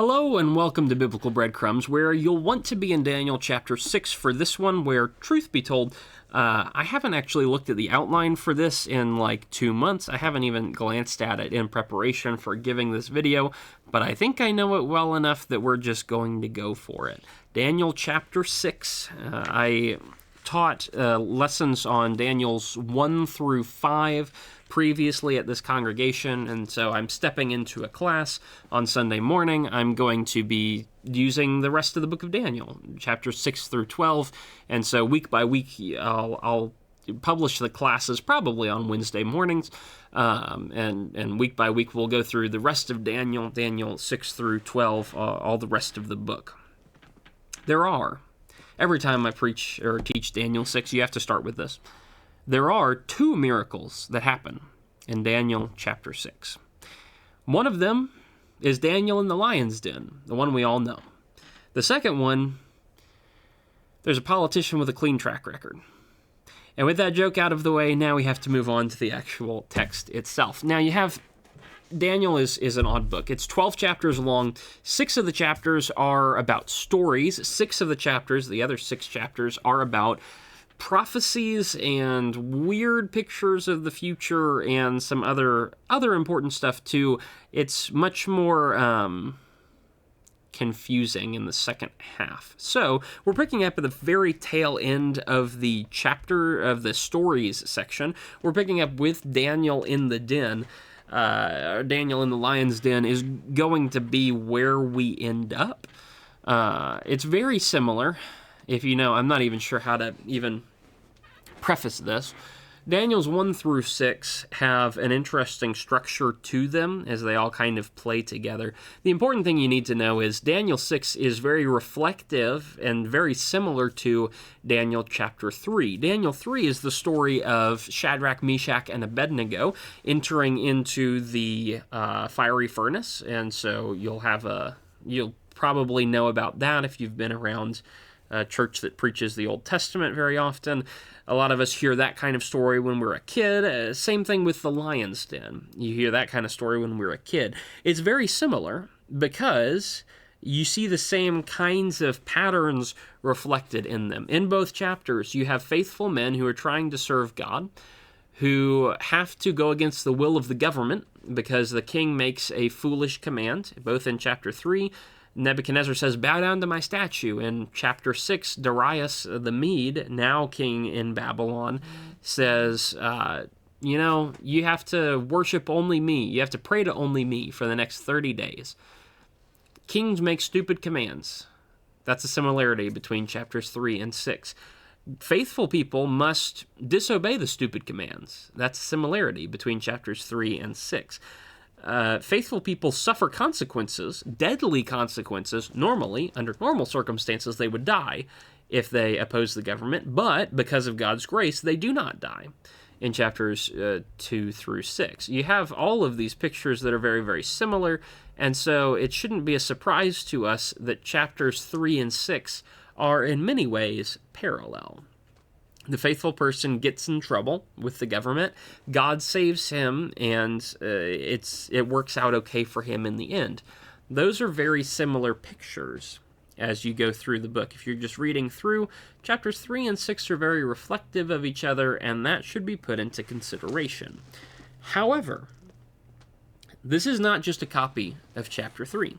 Hello and welcome to Biblical Breadcrumbs, where you'll want to be in Daniel chapter 6 for this one, where, truth be told, I haven't actually looked at the outline for this in like 2 months. I haven't even glanced at it in preparation for giving this video, but I think I know it well enough that we're just going to go for it. Daniel chapter 6. I taught lessons on Daniel's 1 through 5 previously at this congregation, and so I'm stepping into a class on Sunday morning. I'm going to be using the rest of the book of Daniel, chapters 6 through 12, and so week by week I'll publish the classes probably on Wednesday mornings, and week by week we'll go through the rest of Daniel 6 through 12, all the rest of the book. Every time I preach or teach Daniel 6, you have to start with this. There are 2 miracles that happen in Daniel chapter 6. One of them is Daniel in the lion's den, the one we all know. The second one, there's a politician with a clean track record. And with that joke out of the way, now we have to move on to the actual text itself. Now you have Daniel is an odd book. It's 12 chapters long. 6 of the chapters are about stories. 6 of the chapters, the other 6 chapters, are about prophecies and weird pictures of the future and some other important stuff too. It's much more confusing in the second half. So we're picking up at the very tail end of the chapter of the stories section. We're picking up with Daniel in the den. Daniel in the lion's den is going to be where we end up. It's very similar. If you know, I'm not even sure how to even preface this. Daniel's 1 through 6 have an interesting structure to them as they all kind of play together. The important thing you need to know is Daniel 6 is very reflective and very similar to Daniel chapter 3. Daniel 3 is the story of Shadrach, Meshach, and Abednego entering into the fiery furnace, and so you'll probably know about that if you've been around a church that preaches the Old Testament very often. A lot of us hear that kind of story when we're a kid. Same thing with the lion's den. You hear that kind of story when we're a kid. It's very similar because you see the same kinds of patterns reflected in them. In both chapters, you have faithful men who are trying to serve God, who have to go against the will of the government because the king makes a foolish command. Both in chapter 3, Nebuchadnezzar says, "Bow down to my statue." In chapter 6, Darius the Mede, now king in Babylon, says, you have to worship only me. You have to pray to only me for the next 30 days. Kings make stupid commands. That's a similarity between chapters 3 and 6. Faithful people must disobey the stupid commands. That's a similarity between chapters 3 and 6. Faithful people suffer consequences, deadly consequences. Normally, under normal circumstances, they would die if they oppose the government, but because of God's grace, they do not die in chapters 2 through 6. You have all of these pictures that are very, very similar, and so it shouldn't be a surprise to us that chapters 3 and 6 are in many ways parallel. The faithful person gets in trouble with the government. God saves him, and it works out okay for him in the end. Those are very similar pictures as you go through the book. If you're just reading through, chapters 3 and 6 are very reflective of each other, and that should be put into consideration. However, this is not just a copy of chapter 3.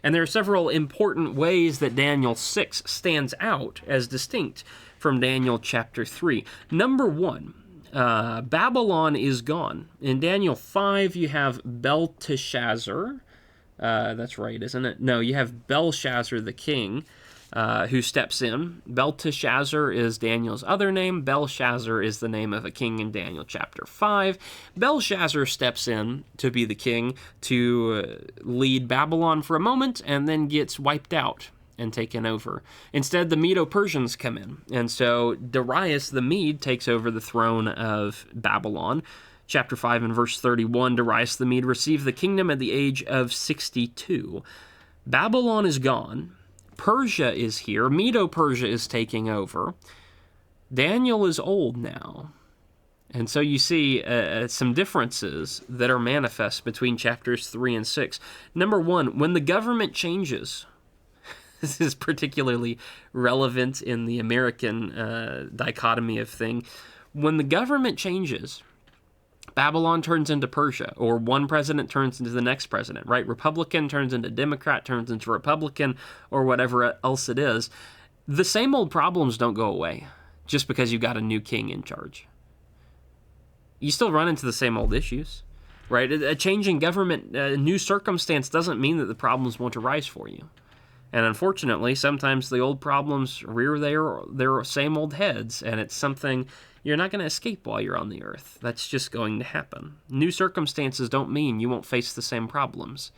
And there are several important ways that Daniel 6 stands out as distinct from Daniel chapter 3. Number 1, Babylon is gone. In Daniel 5, you have Belteshazzar. That's right, isn't it? No, you have Belshazzar the king, who steps in. Belteshazzar is Daniel's other name. Belshazzar is the name of a king in Daniel chapter 5. Belshazzar steps in to be the king to lead Babylon for a moment and then gets wiped out and taken over. Instead, the Medo-Persians come in, and so Darius the Mede takes over the throne of Babylon. Chapter 5 and verse 31, Darius the Mede received the kingdom at the age of 62. Babylon is gone. Persia is here. Medo-Persia is taking over. Daniel is old now. And so you see some differences that are manifest between chapters 3 and 6. Number one, when the government changes, this is particularly relevant in the American dichotomy of thing. When the government changes, Babylon turns into Persia, or one president turns into the next president, right? Republican turns into Democrat, turns into Republican, or whatever else it is. The same old problems don't go away just because you got a new king in charge. You still run into the same old issues, right? A change in government, a new circumstance doesn't mean that the problems won't arise for you. And unfortunately, sometimes the old problems rear their same old heads, and it's something you're not going to escape while you're on the earth. That's just going to happen. New circumstances don't mean you won't face the same problems.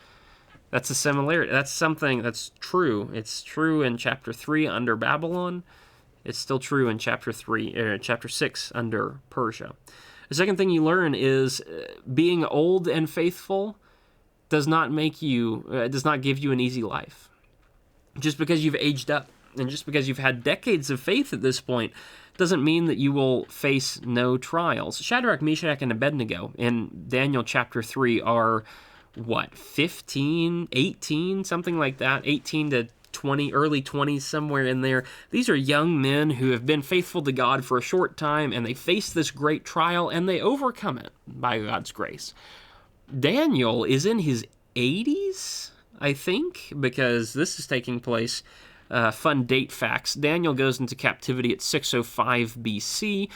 That's a similarity. That's something that's true. It's true in chapter 3 under Babylon. It's still true in chapter 6 under Persia. The second thing you learn is being old and faithful does not give you an easy life. Just because you've aged up and just because you've had decades of faith at this point doesn't mean that you will face no trials. Shadrach, Meshach, and Abednego in Daniel chapter 3 are, 15, 18, something like that, 18 to 20, early 20s, somewhere in there. These are young men who have been faithful to God for a short time, and they face this great trial, and they overcome it by God's grace. Daniel is in his 80s, I think, because this is taking place, fun date facts. Daniel goes into captivity at 605 BC.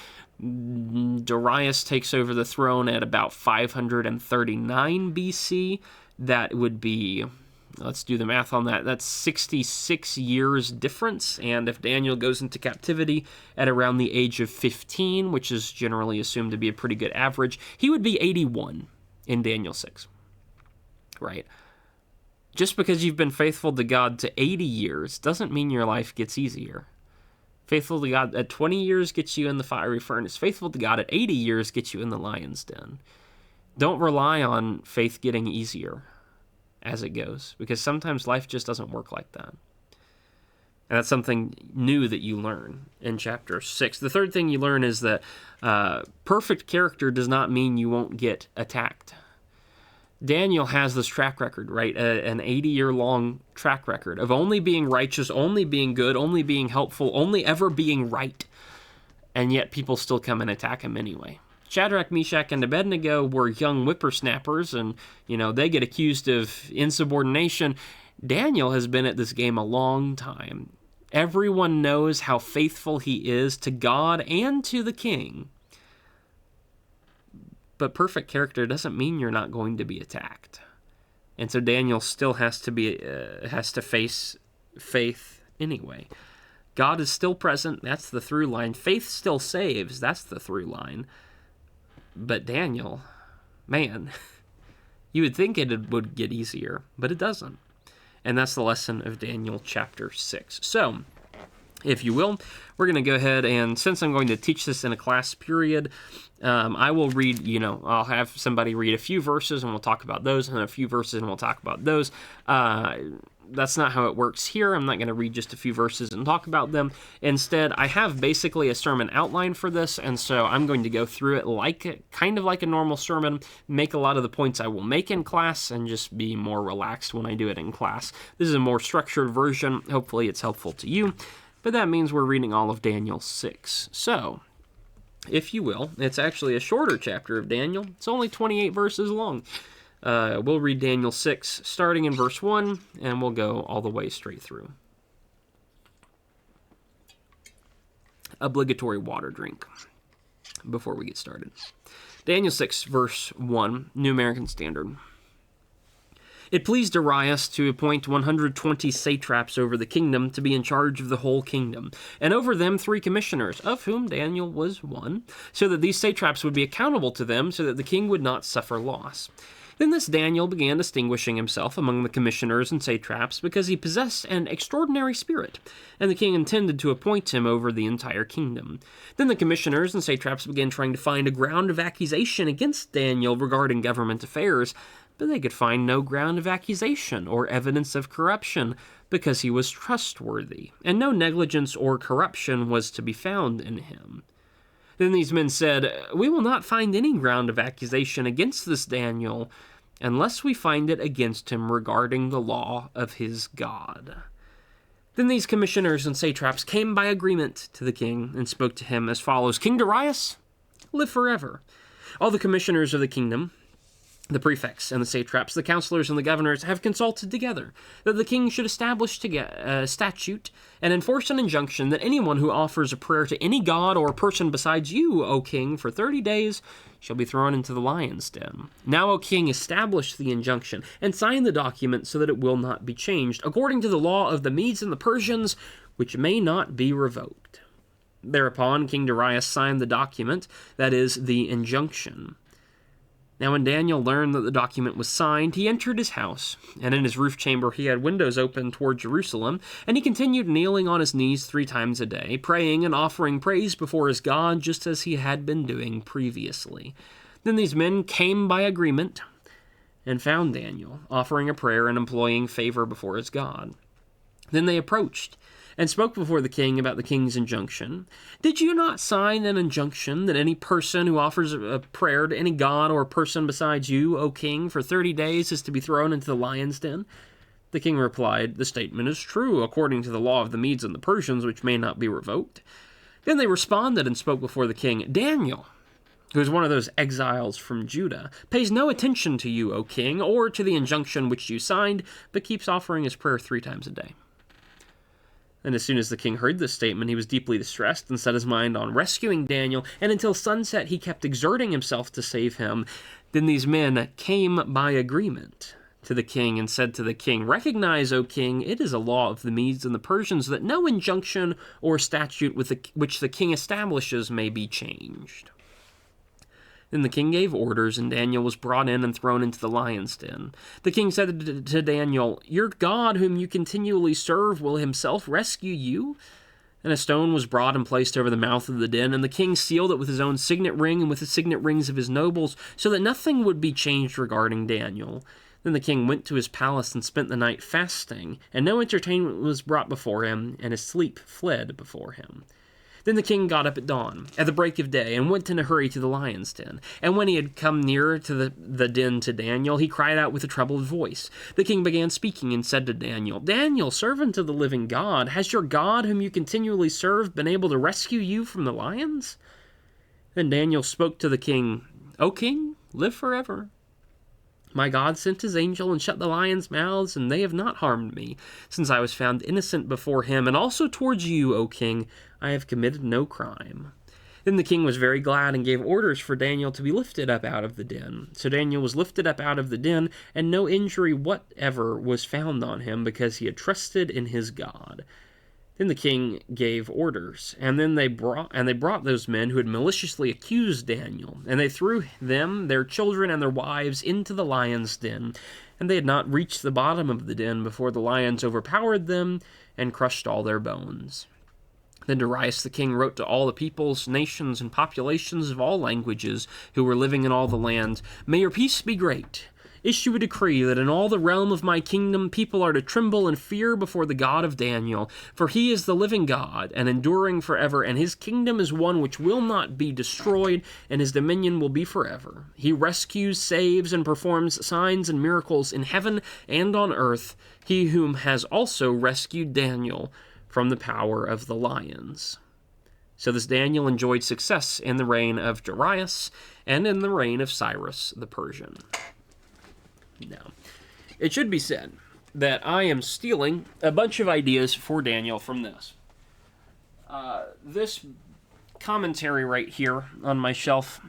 Darius takes over the throne at about 539 BC. That would be, let's do the math on that. That's 66 years difference. And if Daniel goes into captivity at around the age of 15, which is generally assumed to be a pretty good average, he would be 81 in Daniel 6. Right? Just because you've been faithful to God to 80 years doesn't mean your life gets easier. Faithful to God at 20 years gets you in the fiery furnace. Faithful to God at 80 years gets you in the lion's den. Don't rely on faith getting easier as it goes, because sometimes life just doesn't work like that. And that's something new that you learn in chapter 6. The third thing you learn is that perfect character does not mean you won't get attacked. Daniel has this track record, right? An 80-year-long track record of only being righteous, only being good, only being helpful, only ever being right. And yet people still come and attack him anyway. Shadrach, Meshach, and Abednego were young whippersnappers, and, they get accused of insubordination. Daniel has been at this game a long time. Everyone knows how faithful he is to God and to the king. But perfect character doesn't mean you're not going to be attacked. And so Daniel still has to face faith anyway. God is still present. That's the through line. Faith still saves. That's the through line. But Daniel, man, you would think it would get easier, but it doesn't. And that's the lesson of Daniel chapter 6. So, if you will, we're going to go ahead and, since I'm going to teach this in a class period, I will read, I'll have somebody read a few verses and we'll talk about those, and a few verses and we'll talk about those. That's not how it works here. I'm not going to read just a few verses and talk about them. Instead, I have basically a sermon outline for this, and so I'm going to go through it kind of like a normal sermon, make a lot of the points I will make in class, and just be more relaxed when I do it in class. This is a more structured version. Hopefully it's helpful to you. But that means we're reading all of Daniel 6. So, if you will, it's actually a shorter chapter of Daniel. It's only 28 verses long. We'll read Daniel 6, starting in verse 1, and we'll go all the way straight through. Obligatory water drink before we get started. Daniel 6, verse 1, New American Standard. It pleased Darius to appoint 120 satraps over the kingdom to be in charge of the whole kingdom, and over them 3 commissioners, of whom Daniel was one, so that these satraps would be accountable to them, so that the king would not suffer loss. Then this Daniel began distinguishing himself among the commissioners and satraps, because he possessed an extraordinary spirit, and the king intended to appoint him over the entire kingdom. Then the commissioners and satraps began trying to find a ground of accusation against Daniel regarding government affairs, but they could find no ground of accusation or evidence of corruption, because he was trustworthy, and no negligence or corruption was to be found in him. Then these men said, "We will not find any ground of accusation against this Daniel unless we find it against him regarding the law of his God." Then these commissioners and satraps came by agreement to the king and spoke to him as follows: "King Darius, live forever. All the commissioners of the kingdom, the prefects and the satraps, the counselors and the governors have consulted together that the king should establish a statute and enforce an injunction that anyone who offers a prayer to any god or person besides you, O king, for 30 days shall be thrown into the lion's den. Now, O king, establish the injunction and sign the document so that it will not be changed, according to the law of the Medes and the Persians, which may not be revoked." Thereupon King Darius signed the document, that is, the injunction. Now when Daniel learned that the document was signed, he entered his house, and in his roof chamber he had windows open toward Jerusalem, and he continued kneeling on his knees 3 times a day, praying and offering praise before his God, just as he had been doing previously. Then these men came by agreement and found Daniel, offering a prayer and employing favor before his God. Then they approached and spoke before the king about the king's injunction. "Did you not sign an injunction that any person who offers a prayer to any god or person besides you, O king, for 30 days is to be thrown into the lion's den?" The king replied, "The statement is true, according to the law of the Medes and the Persians, which may not be revoked." Then they responded and spoke before the king, "Daniel, who is one of those exiles from Judah, pays no attention to you, O king, or to the injunction which you signed, but keeps offering his prayer 3 times a day." And as soon as the king heard this statement, he was deeply distressed and set his mind on rescuing Daniel, and until sunset he kept exerting himself to save him. Then these men came by agreement to the king and said to the king, "Recognize, O king, it is a law of the Medes and the Persians that no injunction or statute which the king establishes may be changed." Then the king gave orders, and Daniel was brought in and thrown into the lion's den. The king said to Daniel, "Your God, whom you continually serve, will himself rescue you." And a stone was brought and placed over the mouth of the den, and the king sealed it with his own signet ring and with the signet rings of his nobles, so that nothing would be changed regarding Daniel. Then the king went to his palace and spent the night fasting, and no entertainment was brought before him, and his sleep fled before him. Then the king got up at dawn, at the break of day, and went in a hurry to the lion's den. And when he had come nearer to the den to Daniel, he cried out with a troubled voice. The king began speaking and said to Daniel, "Daniel, servant of the living God, has your God, whom you continually serve, been able to rescue you from the lions?" Then Daniel spoke to the king, "O king, live forever. My God sent his angel and shut the lions' mouths, and they have not harmed me, since I was found innocent before him, and also towards you, O king, I have committed no crime." Then the king was very glad and gave orders for Daniel to be lifted up out of the den. So Daniel was lifted up out of the den, and no injury whatever was found on him, because he had trusted in his God. Then the king gave orders, and then they brought those men who had maliciously accused Daniel, and they threw them, their children, and their wives into the lion's den. And they had not reached the bottom of the den before the lions overpowered them and crushed all their bones. Then Darius the king wrote to all the peoples, nations, and populations of all languages who were living in all the land, "May your peace be great. Issue a decree that in all the realm of my kingdom people are to tremble and fear before the God of Daniel, for he is the living God, and enduring forever, and his kingdom is one which will not be destroyed, and his dominion will be forever. He rescues, saves, and performs signs and miracles in heaven and on earth, he whom has also rescued Daniel from the power of the lions." So this Daniel enjoyed success in the reign of Darius and in the reign of Cyrus the Persian. Now, it should be said that I am stealing a bunch of ideas for Daniel from this. This commentary right here on my shelf,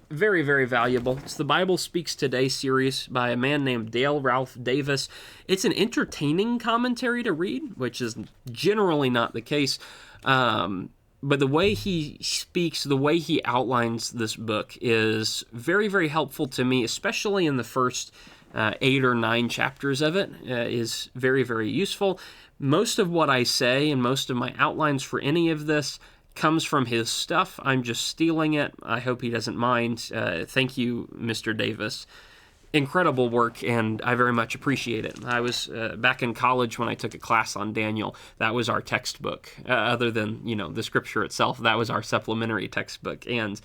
very, very valuable. It's the Bible Speaks Today series by a man named Dale Ralph Davis. It's an entertaining commentary to read, which is generally not the case. But the way he speaks, the way he outlines this book is very, very helpful to me, especially in the first 8 or 9 chapters of it is very, very useful. Most of what I say and most of my outlines for any of this comes from his stuff. I'm just stealing it. I hope he doesn't mind. Thank you, Mr. Davis. incredible work, and I very much appreciate it. I was back in college when I took a class on Daniel. That was our textbook. Other than the scripture itself, that was our supplementary textbook, and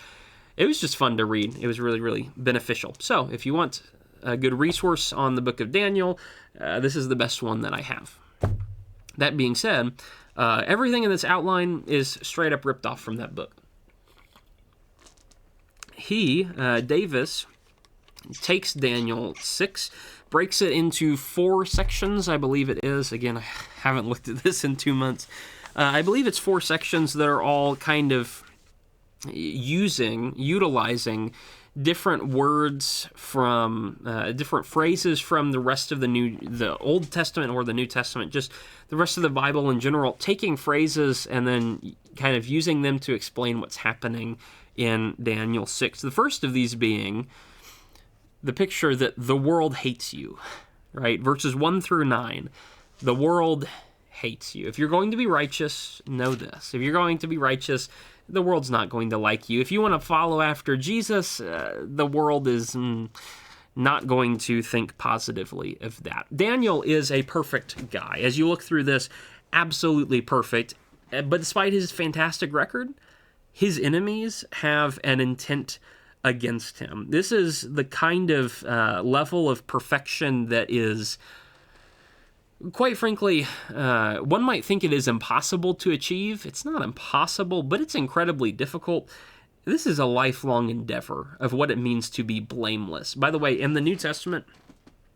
it was just fun to read. It was really, really beneficial. So if you want a good resource on the book of Daniel, this is the best one that I have. That being said, everything in this outline is straight up ripped off from that book. Davis, takes Daniel 6, breaks it into 4 sections, I believe it is. Again, I haven't looked at this in 2 months. I believe it's 4 sections that are all kind of utilizing different words from, different phrases from the rest of the Old Testament or the New Testament, just the rest of the Bible in general, taking phrases and then kind of using them to explain what's happening in Daniel 6. The first of these being the picture that the world hates you, right? Verses 1 through 9. The world hates you. If you're going to be righteous, know this. If you're going to be righteous, the world's not going to like you. If you want to follow after Jesus, the world is not going to think positively of that. Daniel is a perfect guy. As you look through this, absolutely perfect. But despite his fantastic record, his enemies have an intent against him. This is the kind of level of perfection that is, quite frankly, one might think it is impossible to achieve. It's not impossible, but it's incredibly difficult. This is a lifelong endeavor of what it means to be blameless. By the way, in the New Testament,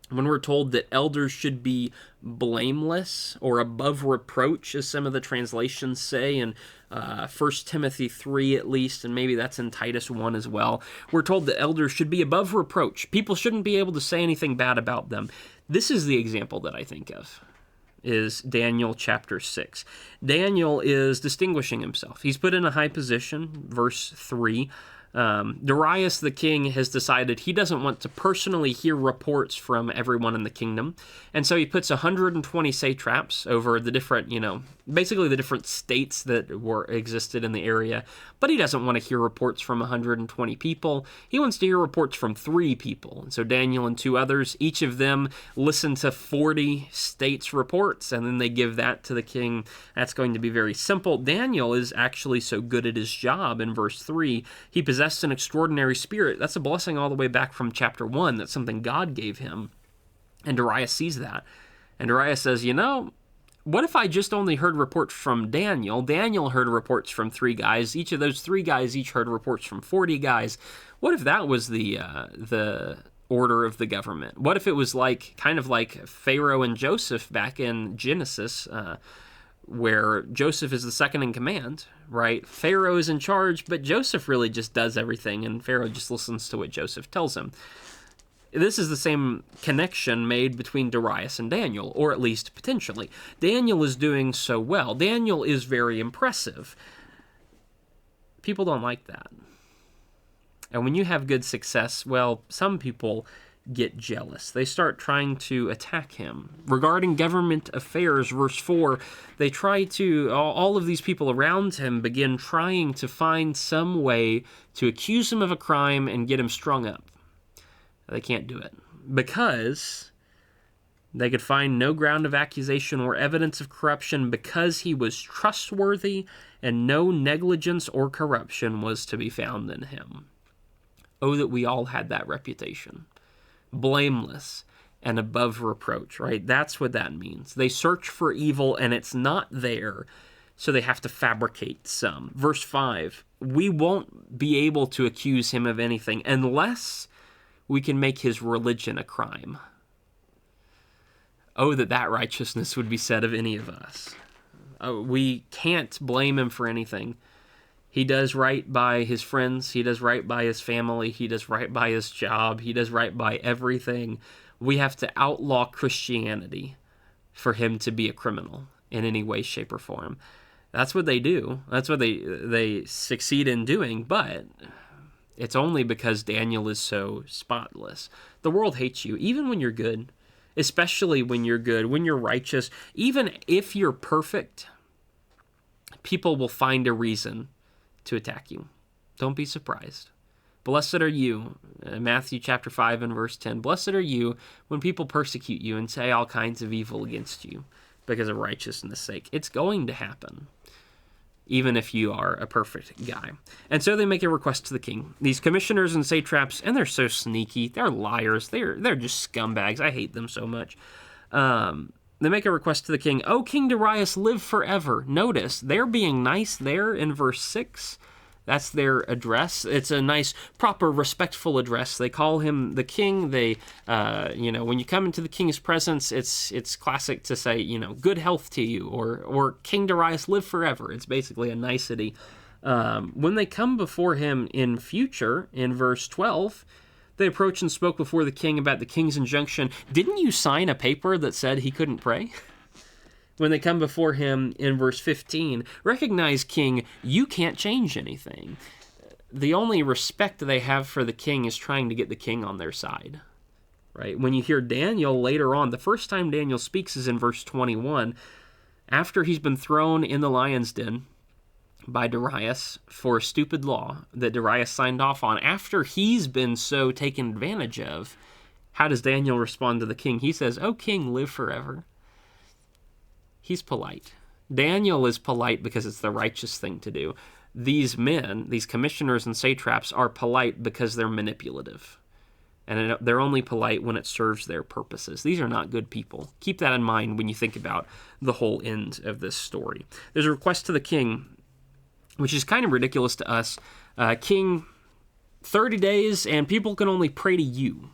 when we're told that elders should be blameless or above reproach, as some of the translations say in 1 Timothy 3 at least, and maybe that's in Titus 1 as well, we're told that elders should be above reproach. People shouldn't be able to say anything bad about them. This is the example that I think of, is Daniel chapter 6. Daniel is distinguishing himself. He's put in a high position, verse 3. Darius the king has decided he doesn't want to personally hear reports from everyone in the kingdom, and so he puts 120 satraps over the different, basically the different states that existed in the area, but he doesn't want to hear reports from 120 people. He wants to hear reports from 3 people, and so Daniel and 2 others, each of them listen to 40 states' reports, and then they give that to the king. That's going to be very simple. Daniel is actually so good at his job in verse 3, he possessed an extraordinary spirit. That's a blessing all the way back from chapter 1. That's something God gave him. And Darius sees that. And Darius says, what if I just only heard reports from Daniel? Daniel heard reports from 3 guys. Each of those 3 guys each heard reports from 40 guys. What if that was the order of the government? What if it was kind of like Pharaoh and Joseph back in Genesis, where Joseph is the second in command, right? Pharaoh is in charge, but Joseph really just does everything, and Pharaoh just listens to what Joseph tells him. This is the same connection made between Darius and Daniel, or at least potentially. Daniel is doing so well. Daniel is very impressive. People don't like that. And when you have good success, well, some people get jealous. They start trying to attack him. Regarding government affairs, verse 4, all of these people around him begin trying to find some way to accuse him of a crime and get him strung up. They can't do it because they could find no ground of accusation or evidence of corruption because he was trustworthy and no negligence or corruption was to be found in him. Oh, that we all had that reputation. Blameless and above reproach, right? That's what that means. They search for evil and it's not there, so they have to fabricate some. Verse 5, we won't be able to accuse him of anything unless we can make his religion a crime. Oh, that righteousness would be said of any of us. We can't blame him for anything. He does right by his friends. He does right by his family. He does right by his job. He does right by everything. We have to outlaw Christianity for him to be a criminal in any way, shape, or form. That's what they do. That's what they succeed in doing, but it's only because Daniel is so spotless. The world hates you, even when you're good, especially when you're good, when you're righteous. Even if you're perfect, people will find a reason to attack you. Don't be surprised. Blessed are you, Matthew chapter 5 and verse 10, blessed are you when people persecute you and say all kinds of evil against you because of righteousness' sake. It's going to happen, even if you are a perfect guy. And so they make a request to the king. These commissioners and satraps, and they're so sneaky, they're liars, they're just scumbags. I hate them so much. They make a request to the king, "O King Darius, live forever." Notice, they're being nice there in verse 6. That's their address. It's a nice, proper, respectful address. They call him the king. They, when you come into the king's presence, it's classic to say, good health to you, or King Darius, live forever. It's basically a nicety. When they come before him in future, in verse 12, they approached and spoke before the king about the king's injunction. Didn't you sign a paper that said he couldn't pray? When they come before him in verse 15, recognize, king, you can't change anything. The only respect they have for the king is trying to get the king on their side, right? When you hear Daniel later on, the first time Daniel speaks is in verse 21, after he's been thrown in the lion's den by Darius for a stupid law that Darius signed off on. After he's been so taken advantage of, how does Daniel respond to the king? He says, "O king, live forever." He's polite. Daniel is polite because it's the righteous thing to do. These men, these commissioners and satraps, are polite because they're manipulative. And they're only polite when it serves their purposes. These are not good people. Keep that in mind when you think about the whole end of this story. There's a request to the king, which is kind of ridiculous to us. King, 30 days and people can only pray to you.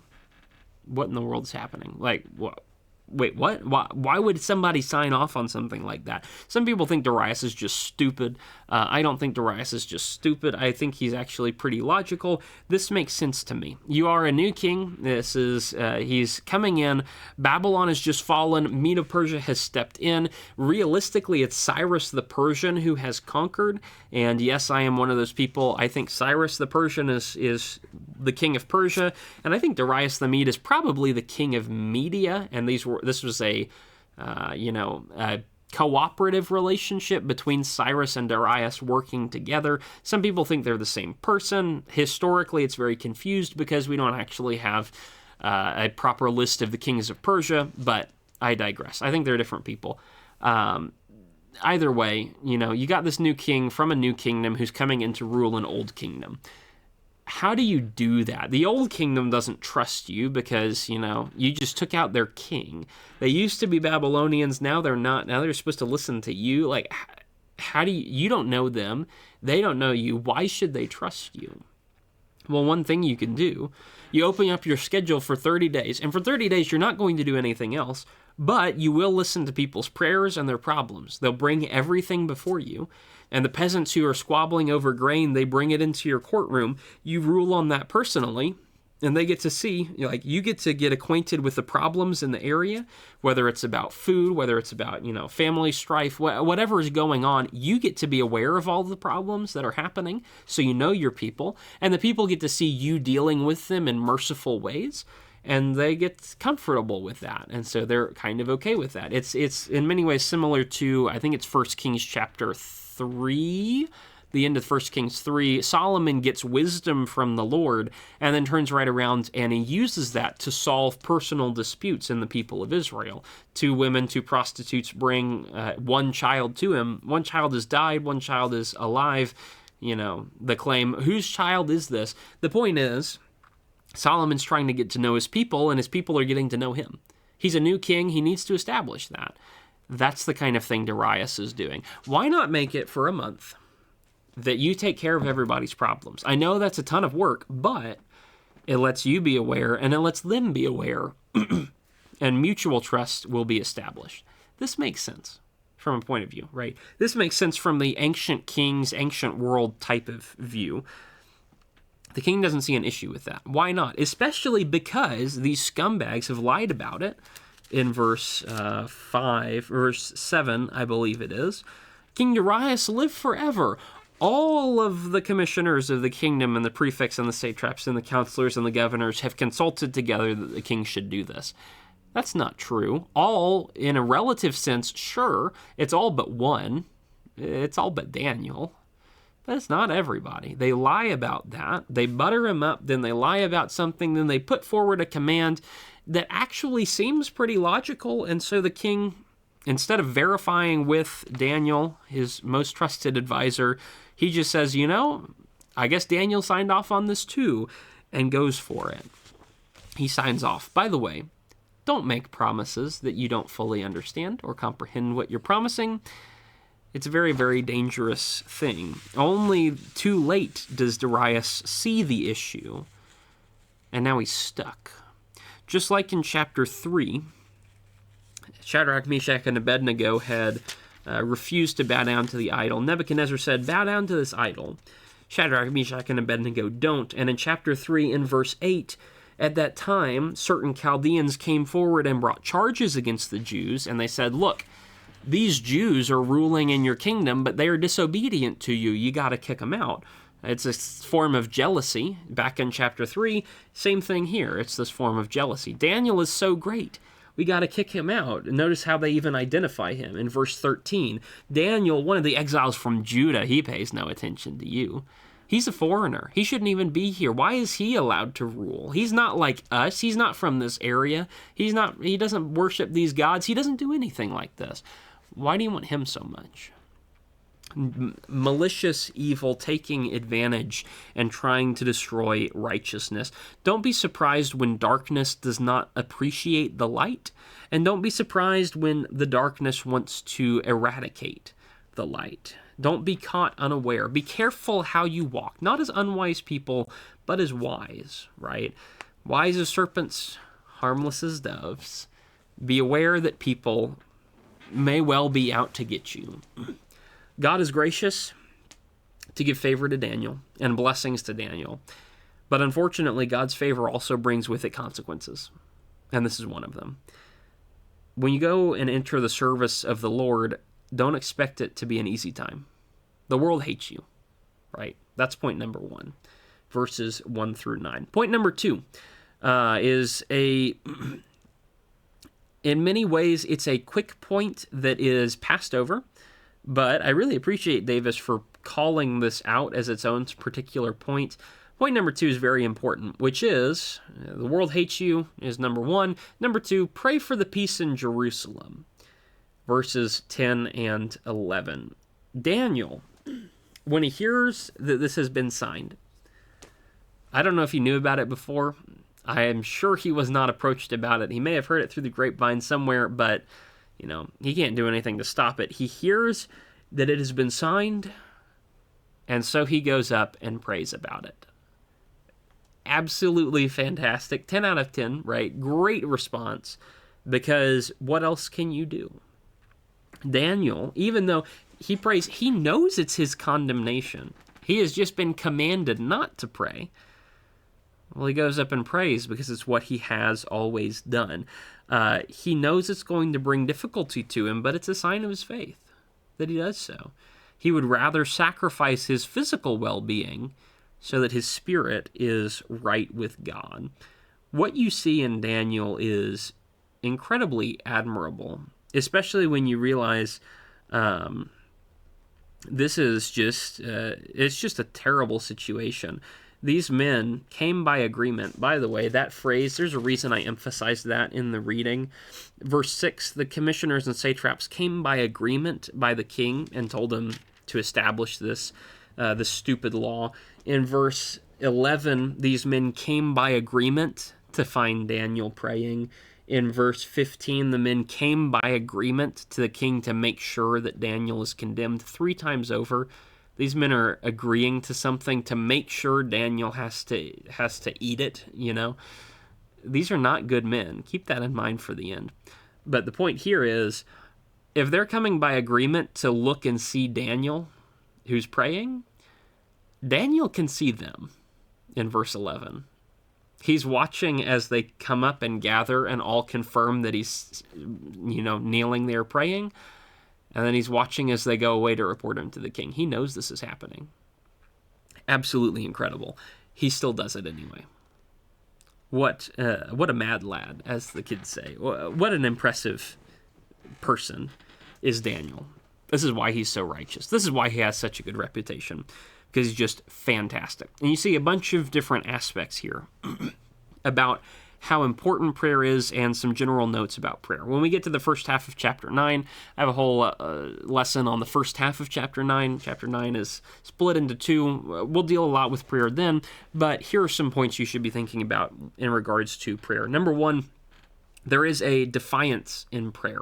What in the world is happening? Like, what? Wait, what? Why would somebody sign off on something like that? Some people think Darius is just stupid. I don't think Darius is just stupid. I think he's actually pretty logical. This makes sense to me. You are a new king. He's coming in. Babylon has just fallen. Medo-Persia has stepped in. Realistically, it's Cyrus the Persian who has conquered. And yes, I am one of those people. I think Cyrus the Persian is the king of Persia. And I think Darius the Mede is probably the king of Media. And this was a cooperative relationship between Cyrus and Darius working together. Some people think they're the same person. Historically, it's very confused because we don't actually have a proper list of the kings of Persia, but I digress. I think they're different people. Either way, you got this new king from a new kingdom who's coming in to rule an old kingdom. How do you do that? The old kingdom doesn't trust you because, you just took out their king. They used to be Babylonians. Now they're not. Now they're supposed to listen to you. Like, how do you don't know them. They don't know you. Why should they trust you? Well, one thing you can do, you open up your schedule for 30 days. And for 30 days, you're not going to do anything else, but you will listen to people's prayers and their problems. They'll bring everything before you. And the peasants who are squabbling over grain, they bring it into your courtroom. You rule on that personally, and they get to see, you get to get acquainted with the problems in the area, whether it's about food, whether it's about, family strife, whatever is going on. You get to be aware of all the problems that are happening, so you know your people, and the people get to see you dealing with them in merciful ways. And they get comfortable with that, and so they're kind of okay with that. It's in many ways similar to, I think it's 1 Kings chapter 3, the end of 1 Kings 3. Solomon gets wisdom from the Lord and then turns right around and he uses that to solve personal disputes in the people of Israel. 2 women, 2 prostitutes bring 1 child to him. 1 child has died, 1 child is alive. The claim, whose child is this? The point is, Solomon's trying to get to know his people, and his people are getting to know him. He's a new king. He needs to establish that. That's the kind of thing Darius is doing. Why not make it for a month that you take care of everybody's problems? I know that's a ton of work, but it lets you be aware, and it lets them be aware, and mutual trust will be established. This makes sense from a point of view, right? This makes sense from the ancient kings, ancient world type of view. The king doesn't see an issue with that. Why not? Especially because these scumbags have lied about it in verse 7, I believe it is. King Darius, live forever. All of the commissioners of the kingdom and the prefects and the satraps and the counselors and the governors have consulted together that the king should do this. That's not true. All, in a relative sense, sure, it's all but one. It's all but Daniel. But it's not everybody. They lie about that. They butter him up, then they lie about something, then they put forward a command that actually seems pretty logical. And so the king, instead of verifying with Daniel, his most trusted advisor, he just says, I guess Daniel signed off on this too, and goes for it. He signs off. By the way, don't make promises that you don't fully understand or comprehend what you're promising. It's a very, very dangerous thing. Only too late does Darius see the issue, and now he's stuck. Just like in chapter 3, Shadrach, Meshach, and Abednego had refused to bow down to the idol. Nebuchadnezzar said, bow down to this idol. Shadrach, Meshach, and Abednego don't. And in chapter 3, in verse 8, at that time, certain Chaldeans came forward and brought charges against the Jews, and they said, look, these Jews are ruling in your kingdom, but they are disobedient to you. You got to kick them out. It's a form of jealousy. Back in chapter 3, same thing here. It's this form of jealousy. Daniel is so great. We got to kick him out. Notice how they even identify him. In verse 13, Daniel, one of the exiles from Judah, he pays no attention to you. He's a foreigner. He shouldn't even be here. Why is he allowed to rule? He's not like us. He's not from this area. He doesn't worship these gods. He doesn't do anything like this. Why do you want him so much? Malicious evil taking advantage and trying to destroy righteousness. Don't be surprised when darkness does not appreciate the light, and don't be surprised when the darkness wants to eradicate the light. Don't be caught unaware. Be careful how you walk, not as unwise people, but as wise, right? Wise as serpents, harmless as doves. Be aware that people may well be out to get you. God is gracious to give favor to Daniel and blessings to Daniel. But unfortunately, God's favor also brings with it consequences. And this is one of them. When you go and enter the service of the Lord, don't expect it to be an easy time. The world hates you, right? That's point number 1, verses 1 through 9. Point number 2 is in many ways, it's a quick point that is passed over. But I really appreciate Davis for calling this out as its own particular point. Point number 2 is very important, which is, the world hates you, is number 1. Number 2, pray for the peace in Jerusalem. Verses 10 and 11. Daniel, when he hears that this has been signed, I don't know if he knew about it before. I am sure he was not approached about it. He may have heard it through the grapevine somewhere, but he can't do anything to stop it. He hears that it has been signed, and so he goes up and prays about it. Absolutely fantastic. 10 out of 10, right? Great response, because what else can you do? Daniel, even though he prays, he knows it's his condemnation. He has just been commanded not to pray. Well, he goes up and prays because it's what he has always done. He knows it's going to bring difficulty to him, but it's a sign of his faith that he does so. He would rather sacrifice his physical well-being so that his spirit is right with God. What you see in Daniel is incredibly admirable, especially when you realize this is it's just a terrible situation. These men came by agreement. By the way, that phrase, there's a reason I emphasized that in the reading. Verse 6, the commissioners and satraps came by agreement by the king and told him to establish this stupid law. In verse 11, these men came by agreement to find Daniel praying. In verse 15, the men came by agreement to the king to make sure that Daniel is condemned 3 times over. These men are agreeing to something to make sure Daniel has to eat it, These are not good men. Keep that in mind for the end. But the point here is, if they're coming by agreement to look and see Daniel, who's praying, Daniel can see them in verse 11. He's watching as they come up and gather and all confirm that he's, kneeling there praying. And then he's watching as they go away to report him to the king. He knows this is happening. Absolutely incredible. He still does it anyway. What a mad lad, as the kids say. What an impressive person is Daniel. This is why he's so righteous. This is why he has such a good reputation. because he's just fantastic. And you see a bunch of different aspects here about how important prayer is and some general notes about prayer. When we get to the first half of chapter 9, I have a whole lesson on the first half of chapter 9. Chapter 9 is split into two. We'll deal a lot with prayer then, but here are some points you should be thinking about in regards to prayer. Number one, there is a defiance in prayer.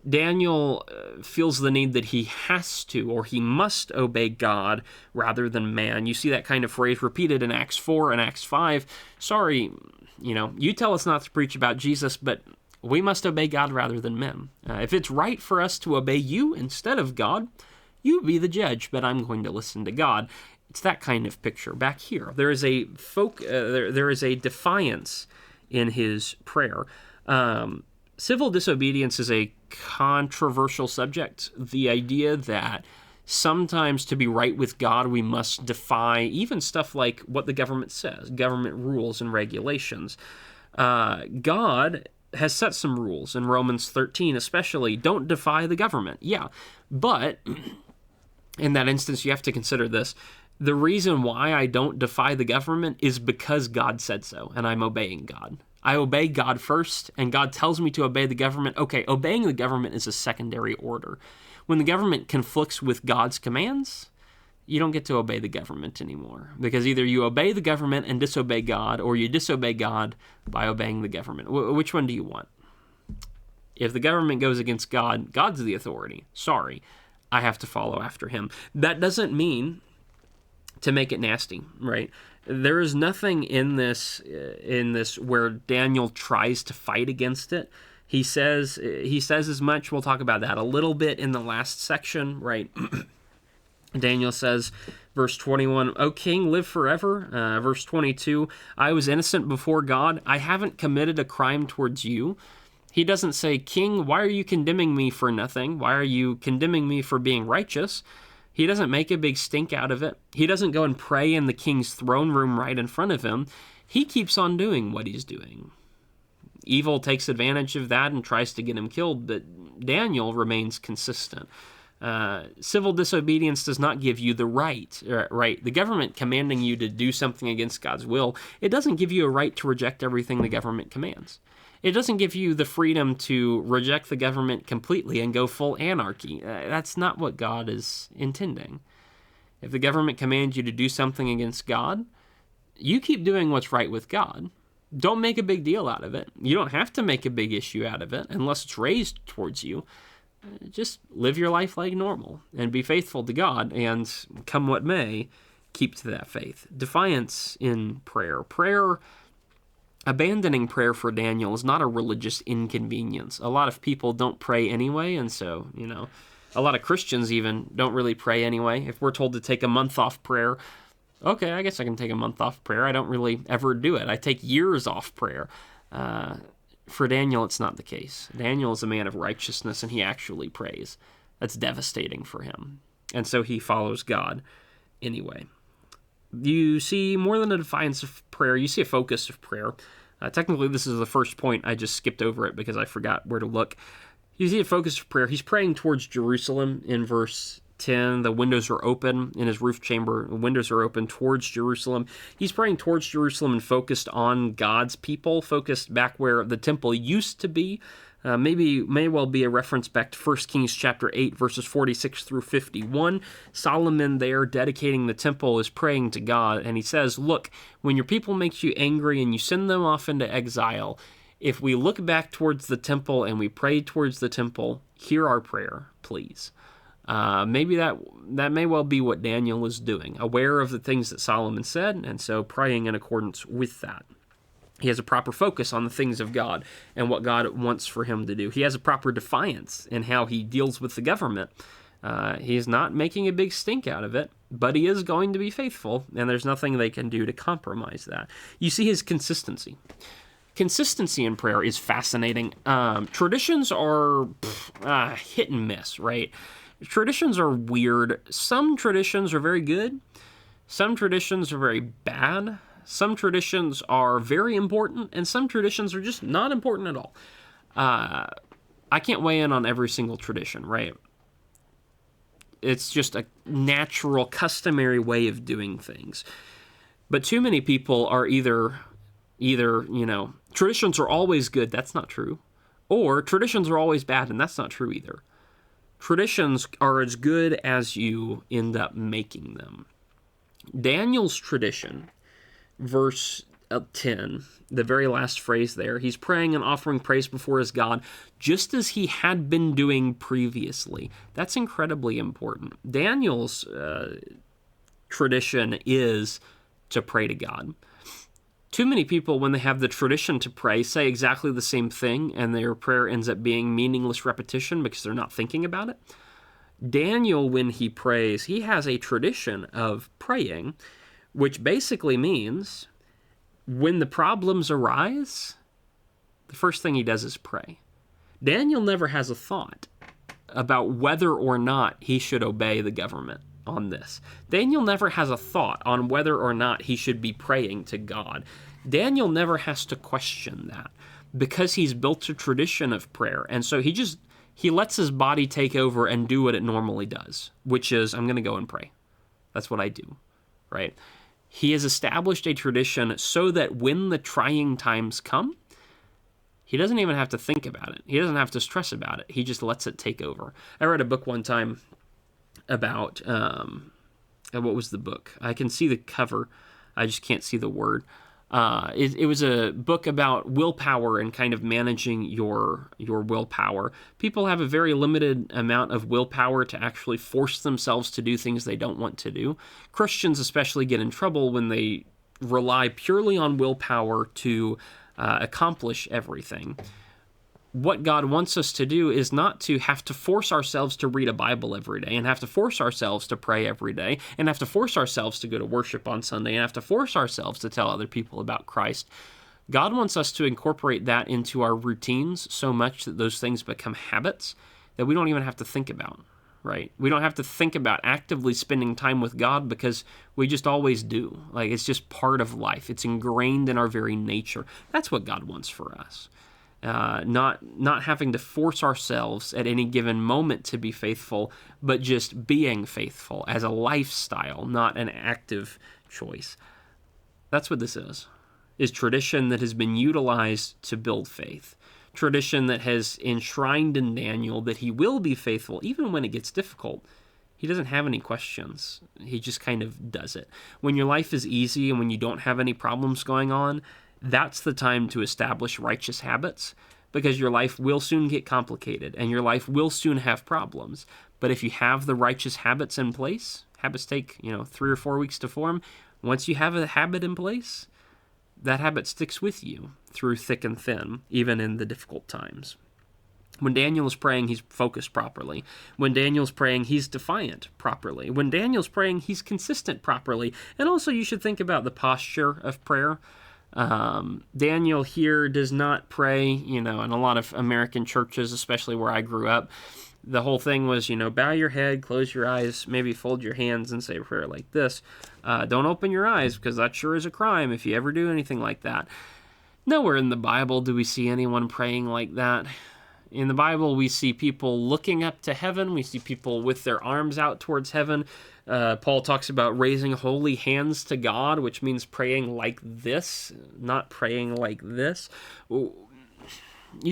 Daniel feels the need that he has to, or he must obey God rather than man. You see that kind of phrase repeated in Acts 4 and Acts 5. Sorry, you tell us not to preach about Jesus, but we must obey God rather than men. If it's right for us to obey you instead of God, you be the judge, but I'm going to listen to God. It's that kind of picture back here. There is a there is a defiance in his prayer. Civil disobedience is a controversial subject. The idea that sometimes to be right with God, we must defy even stuff like what the government says, government rules and regulations. God has set some rules in Romans 13, especially, don't defy the government. Yeah, but in that instance, you have to consider this. The reason why I don't defy the government is because God said so, and I'm obeying God. I obey God first, and God tells me to obey the government. Okay, obeying the government is a secondary order. When the government conflicts with God's commands, you don't get to obey the government anymore, because either you obey the government and disobey God, or you disobey God by obeying the government. Which one do you want? If the government goes against God, God's the authority. Sorry, I have to follow after him. That doesn't mean to make it nasty, right? There is nothing in this where Daniel tries to fight against it. He says as much. We'll talk about that a little bit in the last section, right? Daniel says, verse 21, O king, live forever. Verse 22, I was innocent before God. I haven't committed a crime towards you. He doesn't say, King, why are you condemning me for nothing? Why are you condemning me for being righteous? He doesn't make a big stink out of it. He doesn't go and pray in the king's throne room right in front of him. He keeps on doing what he's doing. Evil takes advantage of that and tries to get him killed, but Daniel remains consistent. Civil disobedience does not give you the right. The government commanding you to do something against God's will, it doesn't give you a right to reject everything the government commands. It doesn't give you the freedom to reject the government completely and go full anarchy. That's not what God is intending. If the government commands you to do something against God, you keep doing what's right with God. Don't make a big deal out of it. You don't have to make a big issue out of it unless it's raised towards you. Just live your life like normal and be faithful to God, and come what may, keep to that faith. Defiance in prayer. Abandoning prayer for Daniel is not a religious inconvenience. A lot of people don't pray anyway, and so, a lot of Christians even don't really pray anyway. If we're told to take a month off prayer, okay, I guess I can take a month off prayer. I don't really ever do it. I take years off prayer. For Daniel, it's not the case. Daniel is a man of righteousness, and he actually prays. That's devastating for him. And so he follows God anyway. You see more than a defiance of prayer. You see a focus of prayer. Technically, this is the first point. I just skipped over it because I forgot where to look. You see a focus of prayer. He's praying towards Jerusalem in verse 10. The windows are open in his roof chamber. The windows are open towards Jerusalem. He's praying towards Jerusalem and focused on God's people, focused back where the temple used to be. May well be a reference back to 1 Kings chapter 8, verses 46 through 51. Solomon there, dedicating the temple, is praying to God, and he says, look, when your people makes you angry and you send them off into exile, if we look back towards the temple and we pray towards the temple, hear our prayer, please. Maybe that may well be what Daniel is doing, aware of the things that Solomon said, and so praying in accordance with that. He has a proper focus on the things of God and what God wants for him to do. He has a proper defiance in how he deals with the government. He is not making a big stink out of it, but he is going to be faithful, and there's nothing they can do to compromise that. You see his consistency. Consistency in prayer is fascinating. Traditions are hit and miss, right? Traditions are weird. Some traditions are very good. Some traditions are very bad. Some traditions are very important, and some traditions are just not important at all. I can't weigh in on every single tradition, right? It's just a natural, customary way of doing things. But too many people are either, traditions are always good. That's not true. Or traditions are always bad, and that's not true either. Traditions are as good as you end up making them. Daniel's tradition, verse 10, the very last phrase there, he's praying and offering praise before his God, just as he had been doing previously. That's incredibly important. Daniel's tradition is to pray to God. Too many people, when they have the tradition to pray, say exactly the same thing, and their prayer ends up being meaningless repetition because they're not thinking about it. Daniel, when he prays, he has a tradition of praying, which basically means when the problems arise, the first thing he does is pray. Daniel never has a thought about whether or not he should obey the government on this. Daniel never has a thought on whether or not he should be praying to God. Daniel never has to question that because he's built a tradition of prayer. And so he lets his body take over and do what it normally does, which is, I'm going to go and pray. That's what I do, right? He has established a tradition so that when the trying times come, he doesn't even have to think about it. He doesn't have to stress about it. He just lets it take over. I read a book one time about, what was the book? I can see the cover. I just can't see the word. It was a book about willpower and kind of managing your willpower. People have a very limited amount of willpower to actually force themselves to do things they don't want to do. Christians especially get in trouble when they rely purely on willpower to accomplish everything. What God wants us to do is not to have to force ourselves to read a Bible every day and have to force ourselves to pray every day and have to force ourselves to go to worship on Sunday and have to force ourselves to tell other people about Christ. God wants us to incorporate that into our routines so much that those things become habits that we don't even have to think about, right? We don't have to think about actively spending time with God because we just always do. Like, it's just part of life. It's ingrained in our very nature. That's what God wants for us. Not having to force ourselves at any given moment to be faithful, but just being faithful as a lifestyle, not an active choice. That's what this is tradition that has been utilized to build faith. Tradition that has enshrined in Daniel that he will be faithful even when it gets difficult. He doesn't have any questions. He just kind of does it. When your life is easy and when you don't have any problems going on, that's the time to establish righteous habits, because your life will soon get complicated and your life will soon have problems. But if you have the righteous habits in place, habits take, 3 or 4 weeks to form. Once you have a habit in place, that habit sticks with you through thick and thin, even in the difficult times. When Daniel is praying, he's focused properly. When Daniel's praying, he's defiant properly. When Daniel's praying, he's consistent properly. And also you should think about the posture of prayer. Daniel here does not pray, in a lot of American churches, especially where I grew up, the whole thing was, bow your head, close your eyes, maybe fold your hands and say a prayer like this. Don't open your eyes because that sure is a crime if you ever do anything like that. Nowhere in the Bible do we see anyone praying like that. In the Bible, we see people looking up to heaven. We see people with their arms out towards heaven. Paul talks about raising holy hands to God, which means praying like this, not praying like this. You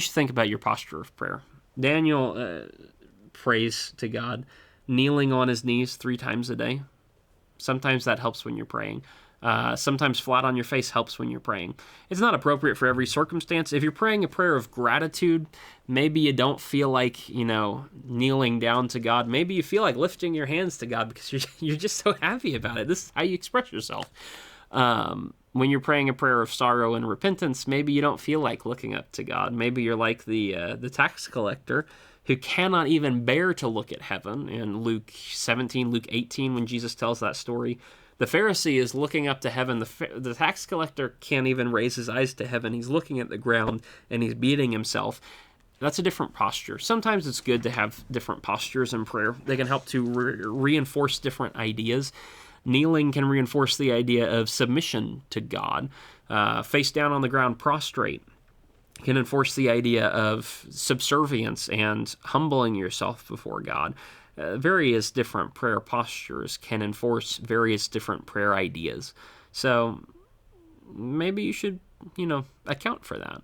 should think about your posture of prayer. Daniel prays to God, kneeling on his knees 3 times a day. Sometimes that helps when you're praying. Sometimes flat on your face helps when you're praying. It's not appropriate for every circumstance. If you're praying a prayer of gratitude, maybe you don't feel like, kneeling down to God. Maybe you feel like lifting your hands to God because you're just so happy about it. This is how you express yourself. When you're praying a prayer of sorrow and repentance, maybe you don't feel like looking up to God. Maybe you're like the tax collector who cannot even bear to look at heaven. In Luke 17, Luke 18, when Jesus tells that story, the Pharisee is looking up to heaven. The tax collector can't even raise his eyes to heaven. He's looking at the ground and he's beating himself. That's a different posture. Sometimes it's good to have different postures in prayer. They can help to reinforce different ideas. Kneeling can reinforce the idea of submission to God. Face down on the ground, prostrate. can enforce the idea of subservience and humbling yourself before God. Various different prayer postures can enforce various different prayer ideas. So maybe you should, account for that.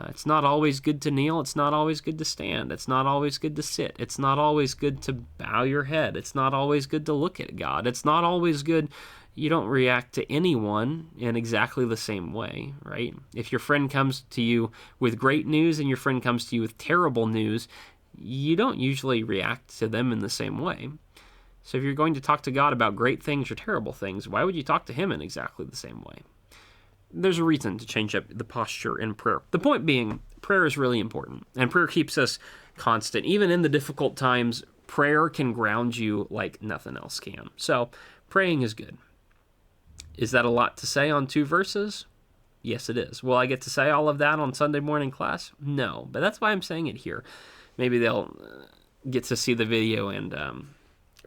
It's not always good to kneel. It's not always good to stand. It's not always good to sit. It's not always good to bow your head. It's not always good to look at God. It's not always good. You don't react to anyone in exactly the same way, right? If your friend comes to you with great news and your friend comes to you with terrible news, you don't usually react to them in the same way. So if you're going to talk to God about great things or terrible things, why would you talk to him in exactly the same way? There's a reason to change up the posture in prayer. The point being, prayer is really important, and prayer keeps us constant. Even in the difficult times, prayer can ground you like nothing else can. So praying is good. Is that a lot to say on 2 verses? Yes, it is. Will I get to say all of that on Sunday morning class? No, but that's why I'm saying it here. Maybe they'll get to see the video and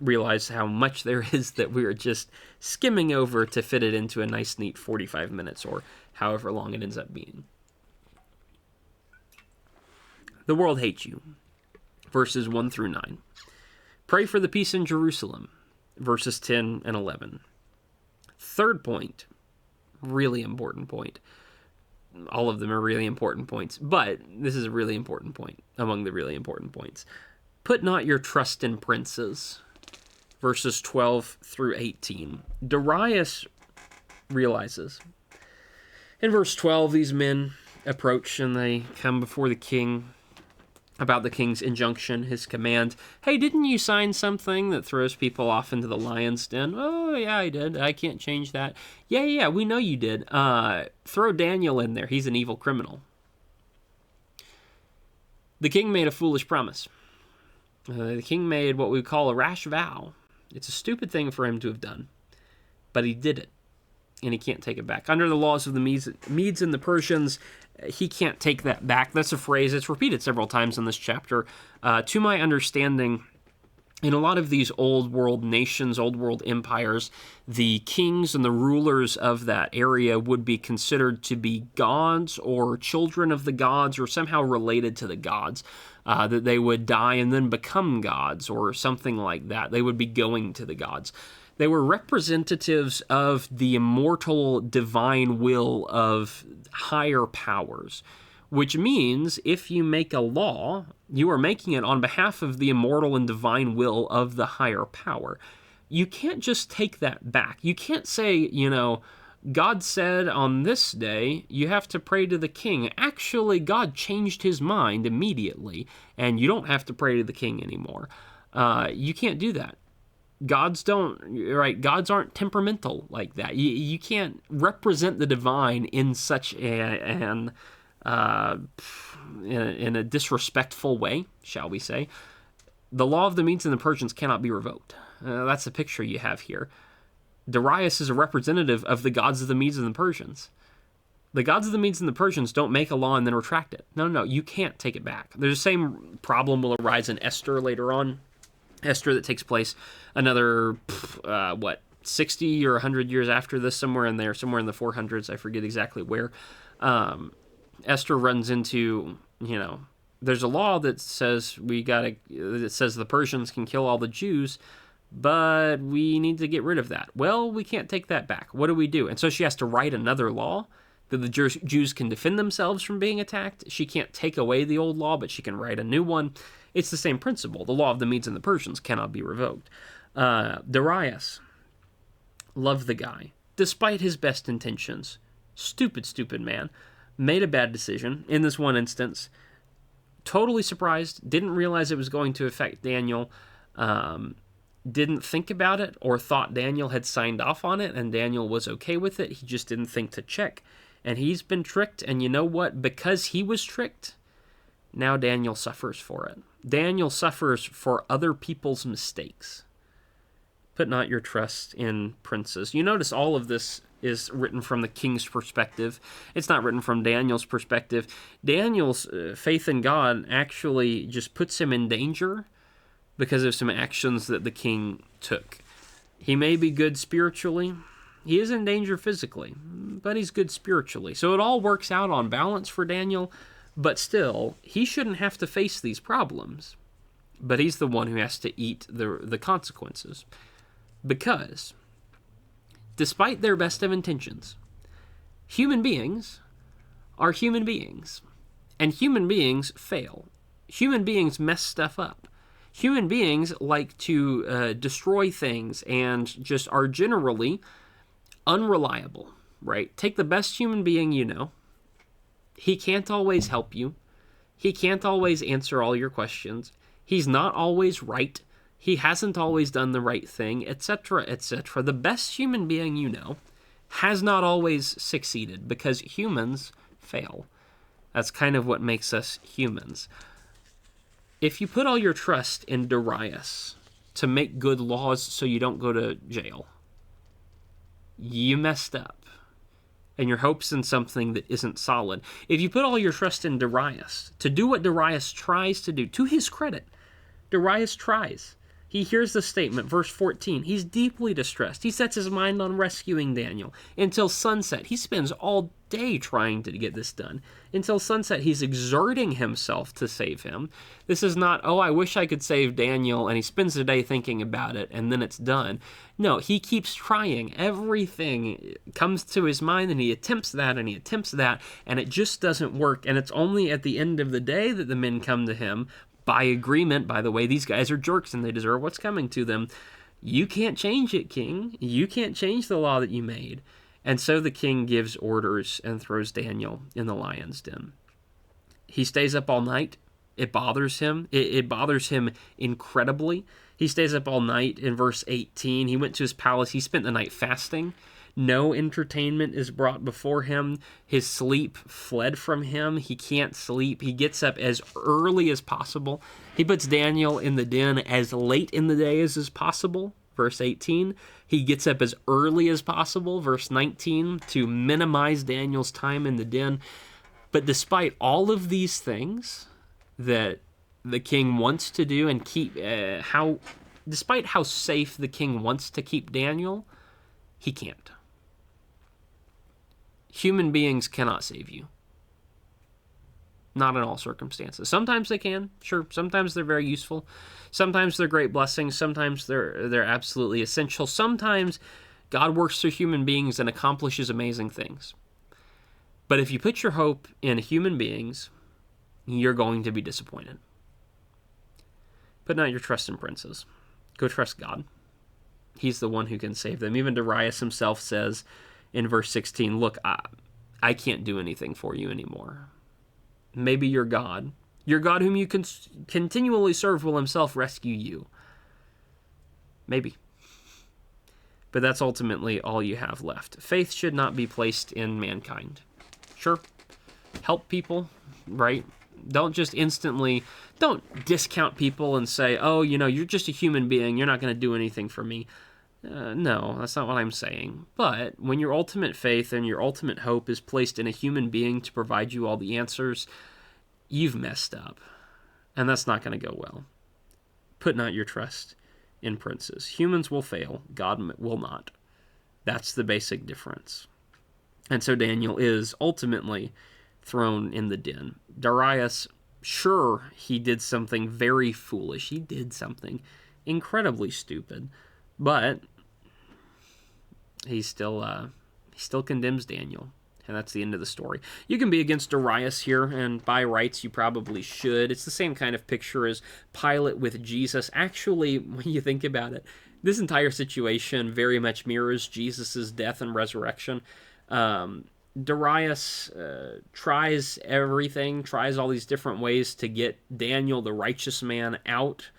realize how much there is that we're just skimming over to fit it into a nice, neat 45 minutes or however long it ends up being. The world hates you. Verses 1 through 9. Pray for the peace in Jerusalem. Verses 10 and 11. Third point, really important point. All of them are really important points, but this is a really important point among the really important points. Put not your trust in princes. Verses 12 through 18. Darius realizes. In verse 12, these men approach and they come before the king about the king's injunction, his command. Hey, didn't you sign something that throws people off into the lion's den? Oh, yeah, I did. I can't change that. Yeah, we know you did. Throw Daniel in there. He's an evil criminal. The king made a foolish promise. The king made what we call a rash vow. It's a stupid thing for him to have done, but he did it, and he can't take it back. Under the laws of the Medes and the Persians, he can't take that back. That's a phrase that's repeated several times in this chapter. To my understanding, in a lot of these old world nations, old world empires, the kings and the rulers of that area would be considered to be gods or children of the gods or somehow related to the gods. That they would die and then become gods or something like that. They would be going to the gods. They were representatives of the immortal divine will of higher powers, which means if you make a law, you are making it on behalf of the immortal and divine will of the higher power. You can't just take that back. You can't say, God said on this day, you have to pray to the king. Actually, God changed his mind immediately, and you don't have to pray to the king anymore. You can't do that. Gods aren't temperamental like that. You can't represent the divine in such in a disrespectful way, shall we say. The law of the Medes and the Persians cannot be revoked. That's the picture you have here. Darius is a representative of the gods of the Medes and the Persians. The gods of the Medes and the Persians don't make a law and then retract it. No, you can't take it back. The same problem will arise in Esther later on. Esther that takes place another, 60 or 100 years after this, somewhere in there, somewhere in the 400s, I forget exactly where. Esther runs into, there's a law that says the Persians can kill all the Jews, but we need to get rid of that. Well, we can't take that back. What do we do? And so she has to write another law that the Jews can defend themselves from being attacked. She can't take away the old law, but she can write a new one. It's the same principle. The law of the Medes and the Persians cannot be revoked. Darius, love the guy, despite his best intentions. Stupid man. Made a bad decision in this one instance. Totally surprised. Didn't realize it was going to affect Daniel. Didn't think about it or thought Daniel had signed off on it and Daniel was okay with it. He just didn't think to check. And he's been tricked. And you know what? Because he was tricked, now Daniel suffers for it. Daniel suffers for other people's mistakes. Put not your trust in princes. You notice all of this is written from the king's perspective. It's not written from Daniel's perspective. Daniel's faith in God actually just puts him in danger because of some actions that the king took. He may be good spiritually. He is in danger physically, but he's good spiritually. So it all works out on balance for Daniel, but still, he shouldn't have to face these problems. But he's the one who has to eat the consequences. Because, despite their best of intentions, human beings are human beings. And human beings fail. Human beings mess stuff up. Human beings like to destroy things and just are generally unreliable, right? Take the best human being you know. He can't always help you. He can't always answer all your questions. He's not always right. He hasn't always done the right thing, etc., etc. The best human being you know has not always succeeded because humans fail. That's kind of what makes us humans. If you put all your trust in Darius to make good laws so you don't go to jail, you messed up. And your hope's in something that isn't solid. If you put all your trust in Darius to do what Darius tries to do, to his credit, Darius tries. He hears the statement, verse 14. He's deeply distressed. He sets his mind on rescuing Daniel until sunset. He spends all day trying to get this done. Until sunset, he's exerting himself to save him. This is not, oh, I wish I could save Daniel, and he spends the day thinking about it, and then it's done. No, he keeps trying. Everything comes to his mind, and he attempts that, and he attempts that, and it just doesn't work. And it's only at the end of the day that the men come to him, by agreement. By the way, these guys are jerks and they deserve what's coming to them. You can't change it, king. You can't change the law that you made. And so the king gives orders and throws Daniel in the lion's den. He stays up all night. It bothers him. It bothers him incredibly. He stays up all night. In verse 18, he went to his palace. He spent the night fasting. No entertainment is brought before him. His sleep fled from him. He can't sleep. He gets up as early as possible. He puts Daniel in the den as late in the day as is possible. Verse 18. He gets up as early as possible. Verse 19. To minimize Daniel's time in the den. But despite all of these things that the king wants to do and keep, despite how safe the king wants to keep Daniel, he can't. Human beings cannot save you. Not in all circumstances. Sometimes they can, sure. Sometimes they're very useful. Sometimes they're great blessings. Sometimes they're absolutely essential. Sometimes God works through human beings and accomplishes amazing things. But if you put your hope in human beings, you're going to be disappointed. Put not your trust in princes. Go trust God. He's the one who can save them. Even Darius himself says in verse 16, look, I can't do anything for you anymore. Maybe your God whom you continually serve, will himself rescue you. Maybe. But that's ultimately all you have left. Faith should not be placed in mankind. Sure, help people, right? Don't discount people and say, oh, you're just a human being. You're not going to do anything for me. No, that's not what I'm saying. But when your ultimate faith and your ultimate hope is placed in a human being to provide you all the answers, you've messed up. And that's not going to go well. Put not your trust in princes. Humans will fail. God will not. That's the basic difference. And so Daniel is ultimately thrown in the den. Darius, sure, he did something very foolish. He did something incredibly stupid. But he still condemns Daniel, and that's the end of the story. You can be against Darius here, and by rights you probably should. It's the same kind of picture as Pilate with Jesus. Actually, when you think about it, this entire situation very much mirrors Jesus' death and resurrection. Darius tries all these different ways to get Daniel, the righteous man, out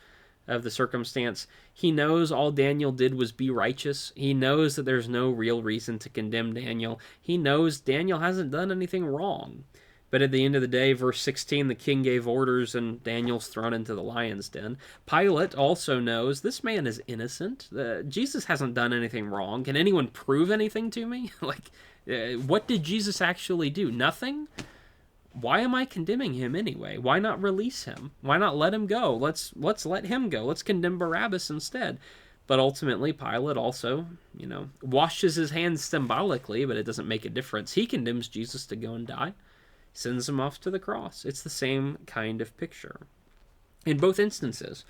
of the circumstance. He knows all Daniel did was be righteous. He knows that there's no real reason to condemn Daniel. He knows Daniel hasn't done anything wrong. But at the end of the day, verse 16, the king gave orders and Daniel's thrown into the lion's den. Pilate also knows this man is innocent. Jesus hasn't done anything wrong. Can anyone prove anything to me? What did Jesus actually do? Nothing? Why am I condemning him anyway? Why not release him? Why not let him go? Let's let him go. Let's condemn Barabbas instead. But ultimately, Pilate also, washes his hands symbolically, but it doesn't make a difference. He condemns Jesus to go and die, sends him off to the cross. It's the same kind of picture. In both instances,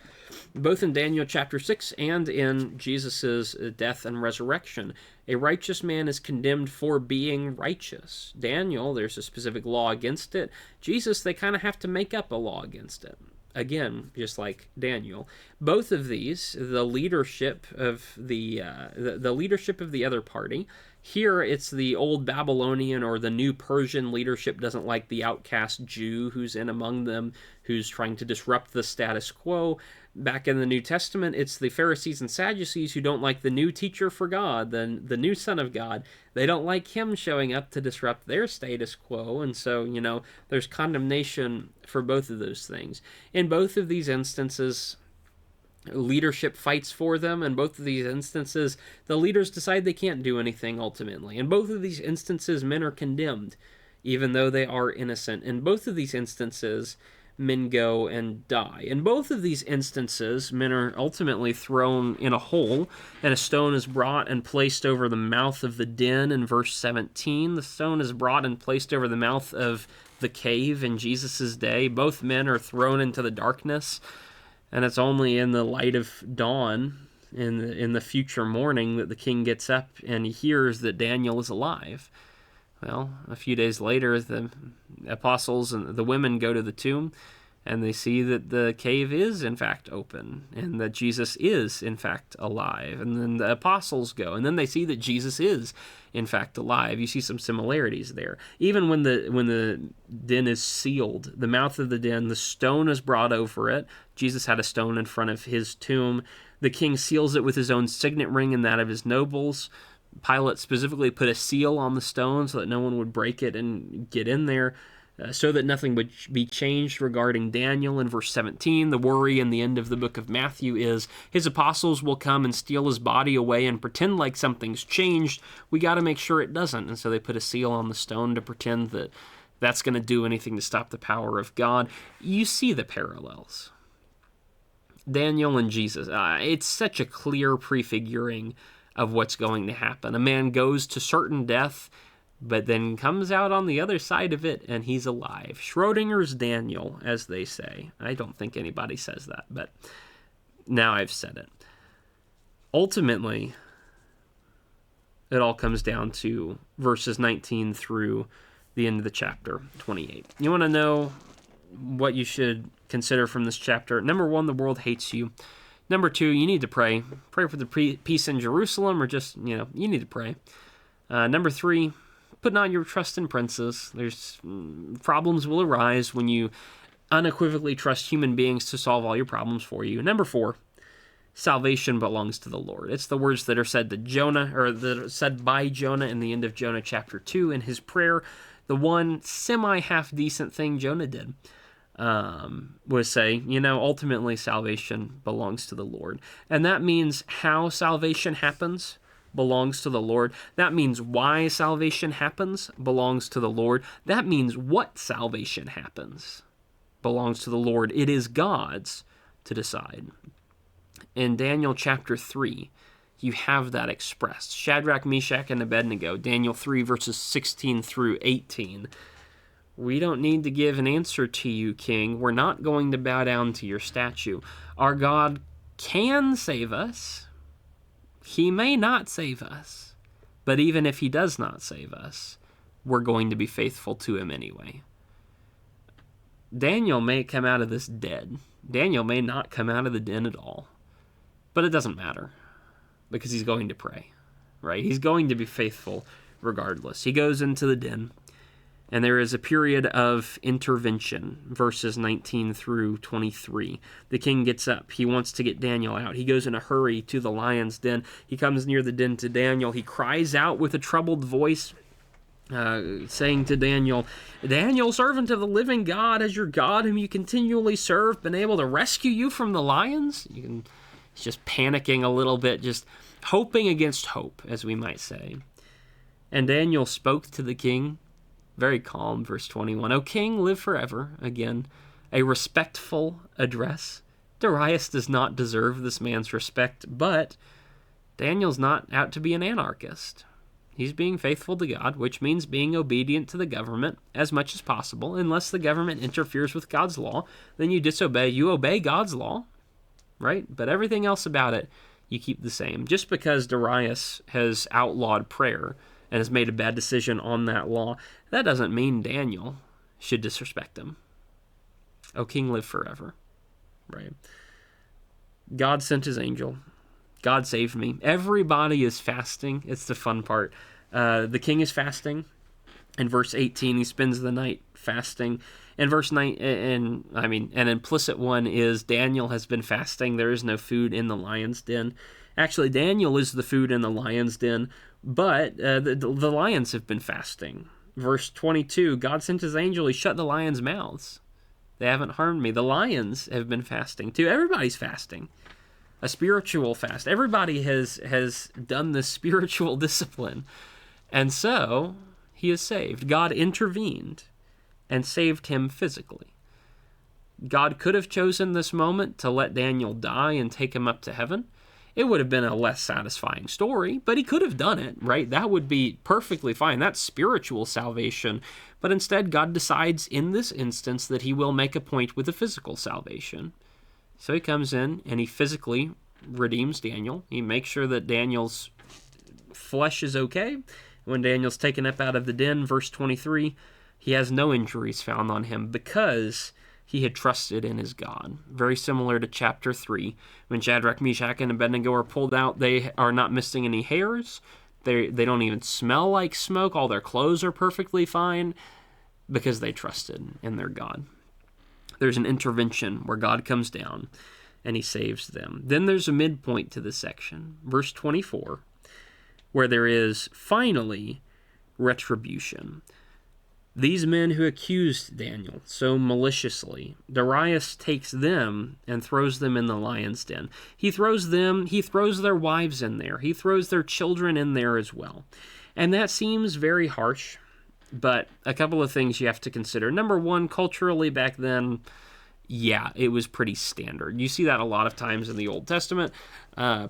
both in Daniel chapter 6 and in Jesus' death and resurrection, a righteous man is condemned for being righteous. Daniel, there's a specific law against it. Jesus, they kind of have to make up a law against it. Again, just like Daniel, both of these, the leadership of the leadership of the other party. Here, it's the old Babylonian or the new Persian leadership doesn't like the outcast Jew who's in among them, who's trying to disrupt the status quo. Back in the New Testament, it's the Pharisees and Sadducees who don't like the new teacher for God, the new Son of God. They don't like him showing up to disrupt their status quo, and so, there's condemnation for both of those things. In both of these instances, leadership fights for them. In both of these instances, the leaders decide they can't do anything ultimately. In both of these instances, men are condemned, even though they are innocent. In both of these instances, men go and die. In both of these instances, men are ultimately thrown in a hole, and a stone is brought and placed over the mouth of the den in verse 17. The stone is brought and placed over the mouth of the cave in Jesus' day. Both men are thrown into the darkness, and it's only in the light of dawn, in the future morning, that the king gets up and he hears that Daniel is alive. Well, a few days later, the apostles and the women go to the tomb, and they see that the cave is, in fact, open, and that Jesus is, in fact, alive. And then the apostles go, and then they see that Jesus is, in fact, alive. You see some similarities there. Even when the den is sealed, the mouth of the den, the stone is brought over it. Jesus had a stone in front of his tomb. The king seals it with his own signet ring and that of his nobles. Pilate specifically put a seal on the stone so that no one would break it and get in there, so that nothing would be changed regarding Daniel. In verse 17, the worry in the end of the book of Matthew is his apostles will come and steal his body away and pretend like something's changed. We got to make sure it doesn't. And so they put a seal on the stone to pretend that that's going to do anything to stop the power of God. You see the parallels. Daniel and Jesus, it's such a clear prefiguring of what's going to happen. A man goes to certain death, but then comes out on the other side of it, and he's alive. Schrodinger's Daniel, as they say. I don't think anybody says that, but now I've said it. Ultimately, it all comes down to verses 19 through the end of the chapter, 28. You want to know what you should consider from this chapter? Number one, the world hates you. Number two, you need to pray. Pray for the peace in Jerusalem, or just, you need to pray. Number three, put not your trust in princes. There's problems will arise when you unequivocally trust human beings to solve all your problems for you. Number four, salvation belongs to the Lord. It's the words that are said to Jonah, or that are said by Jonah in the end of Jonah chapter 2 in his prayer. The one semi-half-decent thing Jonah did was say, ultimately salvation belongs to the Lord. And that means how salvation happens belongs to the Lord. That means why salvation happens belongs to the Lord. That means what salvation happens belongs to the Lord. It is God's to decide. In Daniel chapter 3, you have that expressed. Shadrach, Meshach, and Abednego, Daniel 3, verses 16 through 18. We don't need to give an answer to you, king. We're not going to bow down to your statue. Our God can save us. He may not save us. But even if he does not save us, we're going to be faithful to him anyway. Daniel may come out of this dead. Daniel may not come out of the den at all. But it doesn't matter, because he's going to pray, right? He's going to be faithful regardless. He goes into the den, and there is a period of intervention, verses 19 through 23. The king gets up. He wants to get Daniel out. He goes in a hurry to the lion's den. He comes near the den to Daniel. He cries out with a troubled voice, saying to Daniel, Daniel, servant of the living God, has your God, whom you continually serve, been able to rescue you from the lions? He's just panicking a little bit, just hoping against hope, as we might say. And Daniel spoke to the king, very calm, verse 21. O king, live forever. Again, a respectful address Darius does not deserve this man's respect, but Daniel's not out to be an anarchist. He's being faithful to God, which means being obedient to the government as much as possible. Unless the government interferes with God's law, then you disobey. You obey God's law, right? But everything else about it, you keep the same. Just because Darius has outlawed prayer and has made a bad decision on that law, that doesn't mean Daniel should disrespect him. O king, live forever, right? God sent his angel. God saved me. Everybody is fasting. It's the fun part. The king is fasting. In verse 18, he spends the night fasting. In verse 9, an implicit one is Daniel has been fasting. There is no food in the lion's den. Actually, Daniel is the food in the lion's den, but the lions have been fasting. Verse 22, God sent his angel. He shut the lions' mouths. They haven't harmed me. The lions have been fasting too. Everybody's fasting. A spiritual fast. Everybody has done this spiritual discipline. And so he is saved. God intervened and saved him physically. God could have chosen this moment to let Daniel die and take him up to heaven. It would have been a less satisfying story, but he could have done it, right? That would be perfectly fine. That's spiritual salvation. But instead, God decides in this instance that he will make a point with a physical salvation. So he comes in and he physically redeems Daniel. He makes sure that Daniel's flesh is okay. When Daniel's taken up out of the den, verse 23, he has no injuries found on him because he had trusted in his God. Very similar to chapter 3. When Shadrach, Meshach, and Abednego are pulled out, they are not missing any hairs. They don't even smell like smoke. All their clothes are perfectly fine because they trusted in their God. There's an intervention where God comes down and he saves them. Then there's a midpoint to this section, verse 24, where there is finally retribution. These men who accused Daniel so maliciously, Darius takes them and throws them in the lion's den. He throws their wives in there. He throws their children in there as well. And that seems very harsh. But a couple of things you have to consider. Number one, culturally back then, yeah, it was pretty standard. You see that a lot of times in the Old Testament.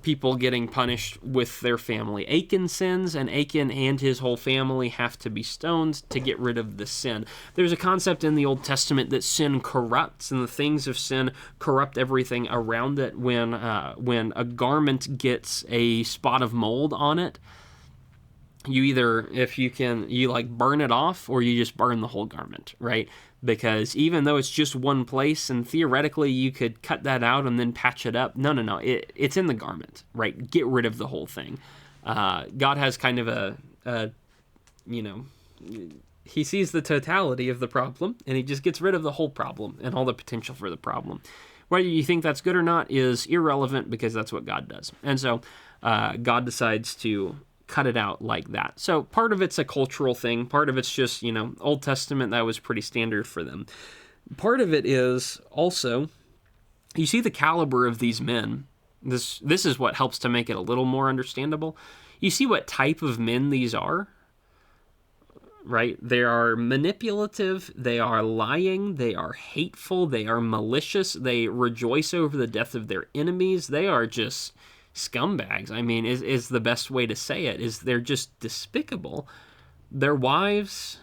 People getting punished with their family. Achan sins, and Achan and his whole family have to be stoned to get rid of the sin. There's a concept in the Old Testament that sin corrupts, and the things of sin corrupt everything around it. When a garment gets a spot of mold on it, you either, you like burn it off, or you just burn the whole garment, right? Because even though it's just one place, and theoretically you could cut that out and then patch it up, no, it's in the garment, right? Get rid of the whole thing. God has kind of he sees the totality of the problem, and he just gets rid of the whole problem and all the potential for the problem. Whether you think that's good or not is irrelevant, because that's what God does. And so God decides to cut it out like that. So part of it's a cultural thing. Part of it's just, Old Testament, that was pretty standard for them. Part of it is also, you see the caliber of these men. This is what helps to make it a little more understandable. You see what type of men these are, right? They are manipulative, they are lying, they are hateful, they are malicious, they rejoice over the death of their enemies. They are just scumbags. I mean, is the best way to say it. Is they're just despicable. Their wives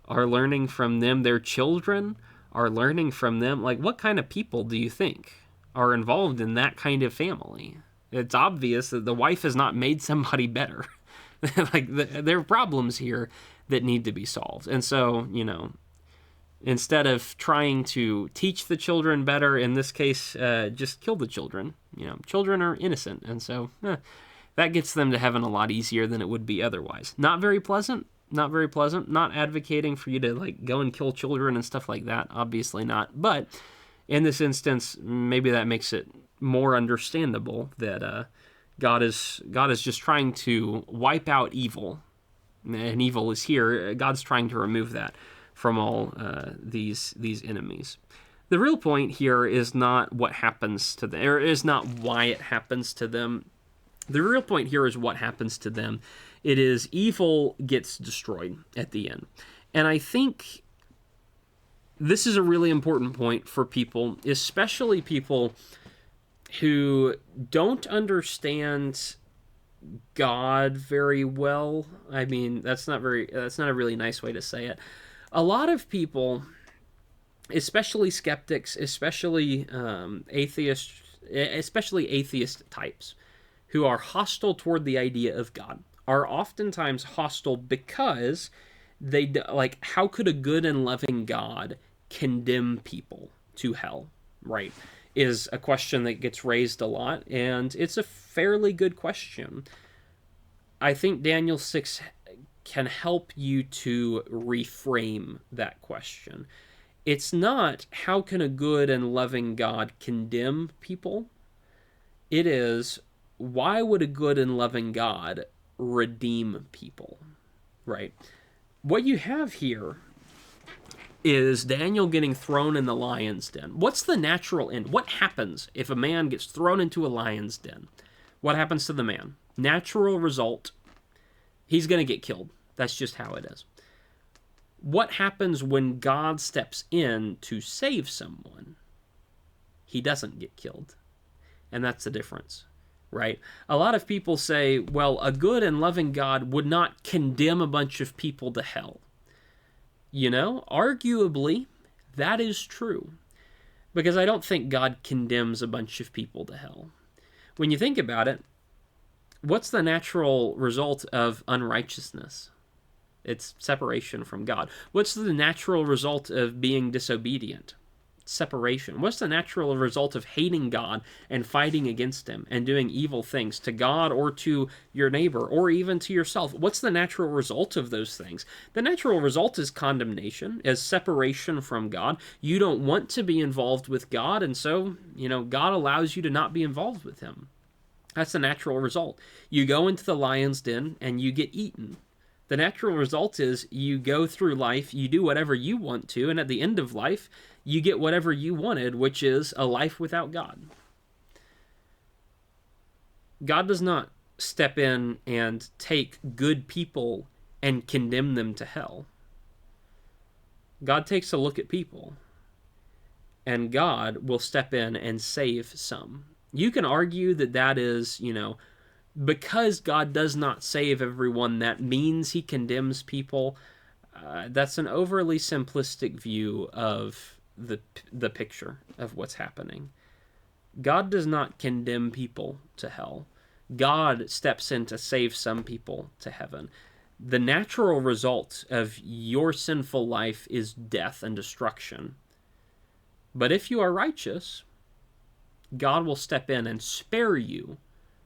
are learning from them. Their children are learning from them. Like, what kind of people do you think are involved in that kind of family? It's obvious that the wife has not made somebody better. There are problems here that need to be solved. And so, instead of trying to teach the children better, in this case, just kill the children. Children are innocent, and so that gets them to heaven a lot easier than it would be otherwise. Not very pleasant. Not advocating for you to go and kill children and stuff like that. Obviously not. But in this instance, maybe that makes it more understandable that God is just trying to wipe out evil, and evil is here. God's trying to remove that from all these enemies. The real point here is not what happens to them, or is not why it happens to them. The real point here is what happens to them. It is evil gets destroyed at the end. And I think this is a really important point for people, especially people who don't understand God very well. I mean, that's not a really nice way to say it. A lot of people, especially skeptics, especially atheists, especially atheist types, who are hostile toward the idea of God, are oftentimes hostile because they like, how could a good and loving God condemn people to hell, right? Is a question that gets raised a lot, and it's a fairly good question. I think Daniel 6 can help you to reframe that question. It's not, how can a good and loving God condemn people? It is, why would a good and loving God redeem people, right? What you have here is Daniel getting thrown in the lion's den. What's the natural end? What happens if a man gets thrown into a lion's den? What happens to the man? Natural result, he's going to get killed. That's just how it is. What happens when God steps in to save someone? He doesn't get killed. And that's the difference, right? A lot of people say, well, a good and loving God would not condemn a bunch of people to hell. You know, arguably, that is true. Because I don't think God condemns a bunch of people to hell. When you think about it, what's the natural result of unrighteousness? It's separation from God. What's the natural result of being disobedient? Separation. What's the natural result of hating God and fighting against him and doing evil things to God or to your neighbor or even to yourself? What's the natural result of those things? The natural result is condemnation, is separation from God. You don't want to be involved with God, and so, God allows you to not be involved with him. That's the natural result. You go into the lion's den and you get eaten. The natural result is you go through life, you do whatever you want to, and at the end of life, you get whatever you wanted, which is a life without God. God does not step in and take good people and condemn them to hell. God takes a look at people, and God will step in and save some. You can argue that is, because God does not save everyone, that means he condemns people. That's an overly simplistic view of the picture of what's happening. God does not condemn people to hell. God steps in to save some people to heaven. The natural result of your sinful life is death and destruction. But if you are righteous, God will step in and spare you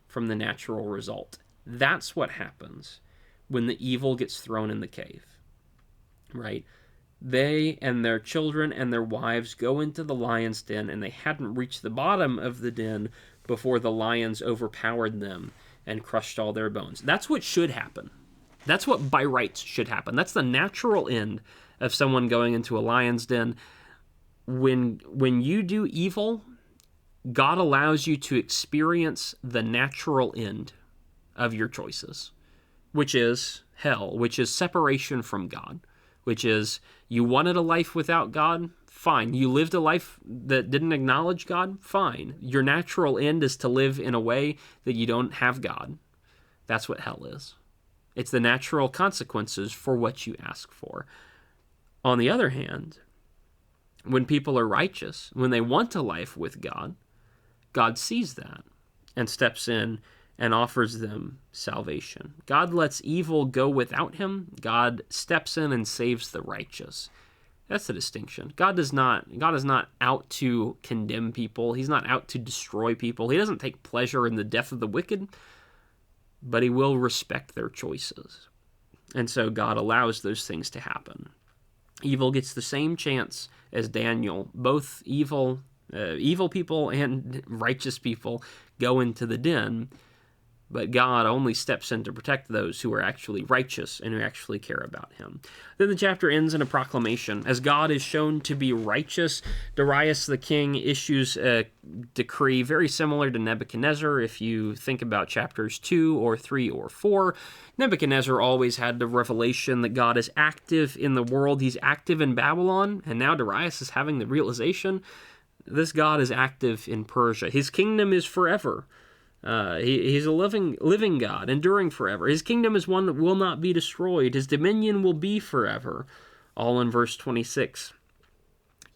from the natural result. That's what happens when the evil gets thrown in the cave, right? They and their children and their wives go into the lion's den, and they hadn't reached the bottom of the den before the lions overpowered them and crushed all their bones. That's what should happen. That's what by rights should happen. That's the natural end of someone going into a lion's den. When you do evil, God allows you to experience the natural end of your choices, which is hell, which is separation from God, which is, you wanted a life without God? Fine. You lived a life that didn't acknowledge God? Fine. Your natural end is to live in a way that you don't have God. That's what hell is. It's the natural consequences for what you ask for. On the other hand, when people are righteous, when they want a life with God, God sees that and steps in and offers them salvation. God lets evil go without him. God steps in and saves the righteous. That's the distinction. God is not out to condemn people. He's not out to destroy people. He doesn't take pleasure in the death of the wicked, but he will respect their choices. And so God allows those things to happen. Evil gets the same chance as Daniel. Both evil people and righteous people go into the den, but God only steps in to protect those who are actually righteous and who actually care about him. Then the chapter ends in a proclamation. As God is shown to be righteous, Darius the king issues a decree very similar to Nebuchadnezzar. If you think about chapters 2 or 3 or 4, Nebuchadnezzar always had the revelation that God is active in the world. He's active in Babylon, and now Darius is having the realization this God is active in Persia. His kingdom is forever. He's a living God, enduring forever. His kingdom is one that will not be destroyed. His dominion will be forever. All in verse 26.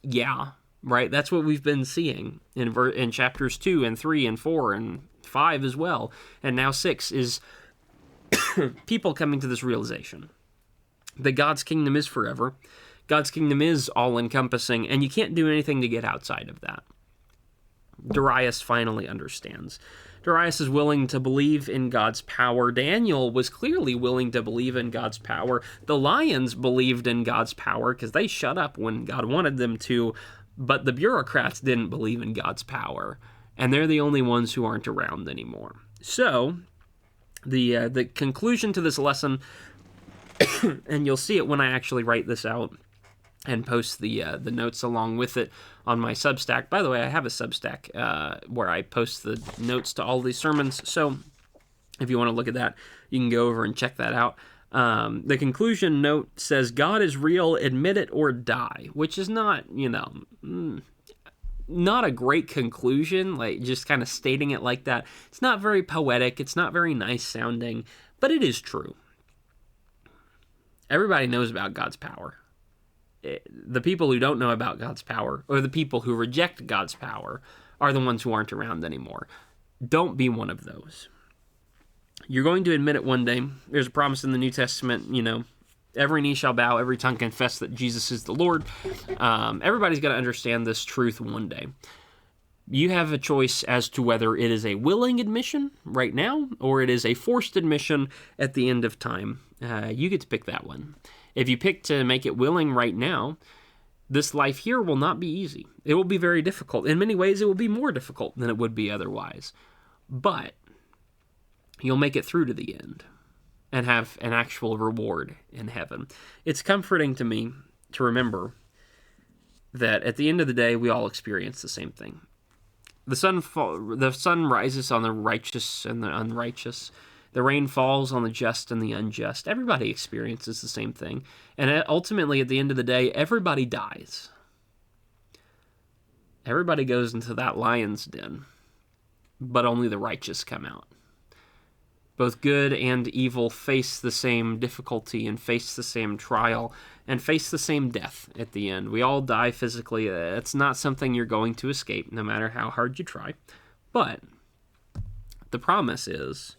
Yeah, right? That's what we've been seeing in chapters 2 and 3 and 4 and 5 as well. And now 6 is people coming to this realization that God's kingdom is forever. God's kingdom is all-encompassing, and you can't do anything to get outside of that. Darius finally understands. Darius is willing to believe in God's power. Daniel was clearly willing to believe in God's power. The lions believed in God's power because they shut up when God wanted them to, but the bureaucrats didn't believe in God's power, and they're the only ones who aren't around anymore. So, the conclusion to this lesson, and you'll see it when I actually write this out and post the notes along with it on my Substack. By the way, I have a Substack where I post the notes to all these sermons, so if you want to look at that, you can go over and check that out. The conclusion note says, God is real, admit it or die, which is not, not a great conclusion, like just kind of stating it like that. It's not very poetic, it's not very nice sounding, but it is true. Everybody knows about God's power. The people who don't know about God's power, or the people who reject God's power, are the ones who aren't around anymore. Don't be one of those. You're going to admit it one day. There's a promise in the New Testament, every knee shall bow, every tongue confess that Jesus is the Lord. Everybody's going to understand this truth one day. You have a choice as to whether it is a willing admission right now, or it is a forced admission at the end of time. You get to pick that one. If you pick to make it willing right now, this life here will not be easy. It will be very difficult. In many ways, it will be more difficult than it would be otherwise. But you'll make it through to the end and have an actual reward in heaven. It's comforting to me to remember that at the end of the day, we all experience the same thing. The sun rises on the righteous and the unrighteous. The rain falls on the just and the unjust. Everybody experiences the same thing. And ultimately, at the end of the day, everybody dies. Everybody goes into that lion's den, but only the righteous come out. Both good and evil face the same difficulty and face the same trial and face the same death at the end. We all die physically. It's not something you're going to escape, no matter how hard you try. But the promise is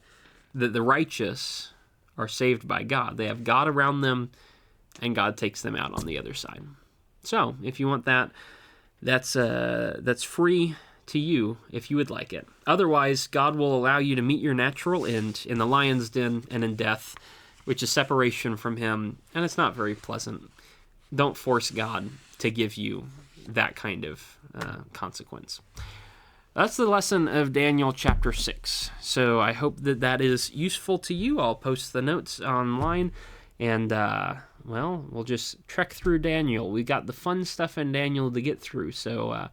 that the righteous are saved by God. They have God around them, and God takes them out on the other side. So, if you want that, that's free to you if you would like it. Otherwise, God will allow you to meet your natural end in the lion's den and in death, which is separation from Him, and it's not very pleasant. Don't force God to give you that kind of consequence. That's the lesson of Daniel chapter 6. So I hope that is useful to you. I'll post the notes online, and we'll just trek through Daniel. We got the fun stuff in Daniel to get through, so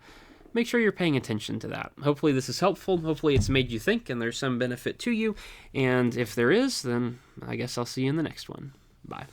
make sure you're paying attention to that. Hopefully this is helpful. Hopefully it's made you think and there's some benefit to you. And if there is, then I guess I'll see you in the next one. Bye.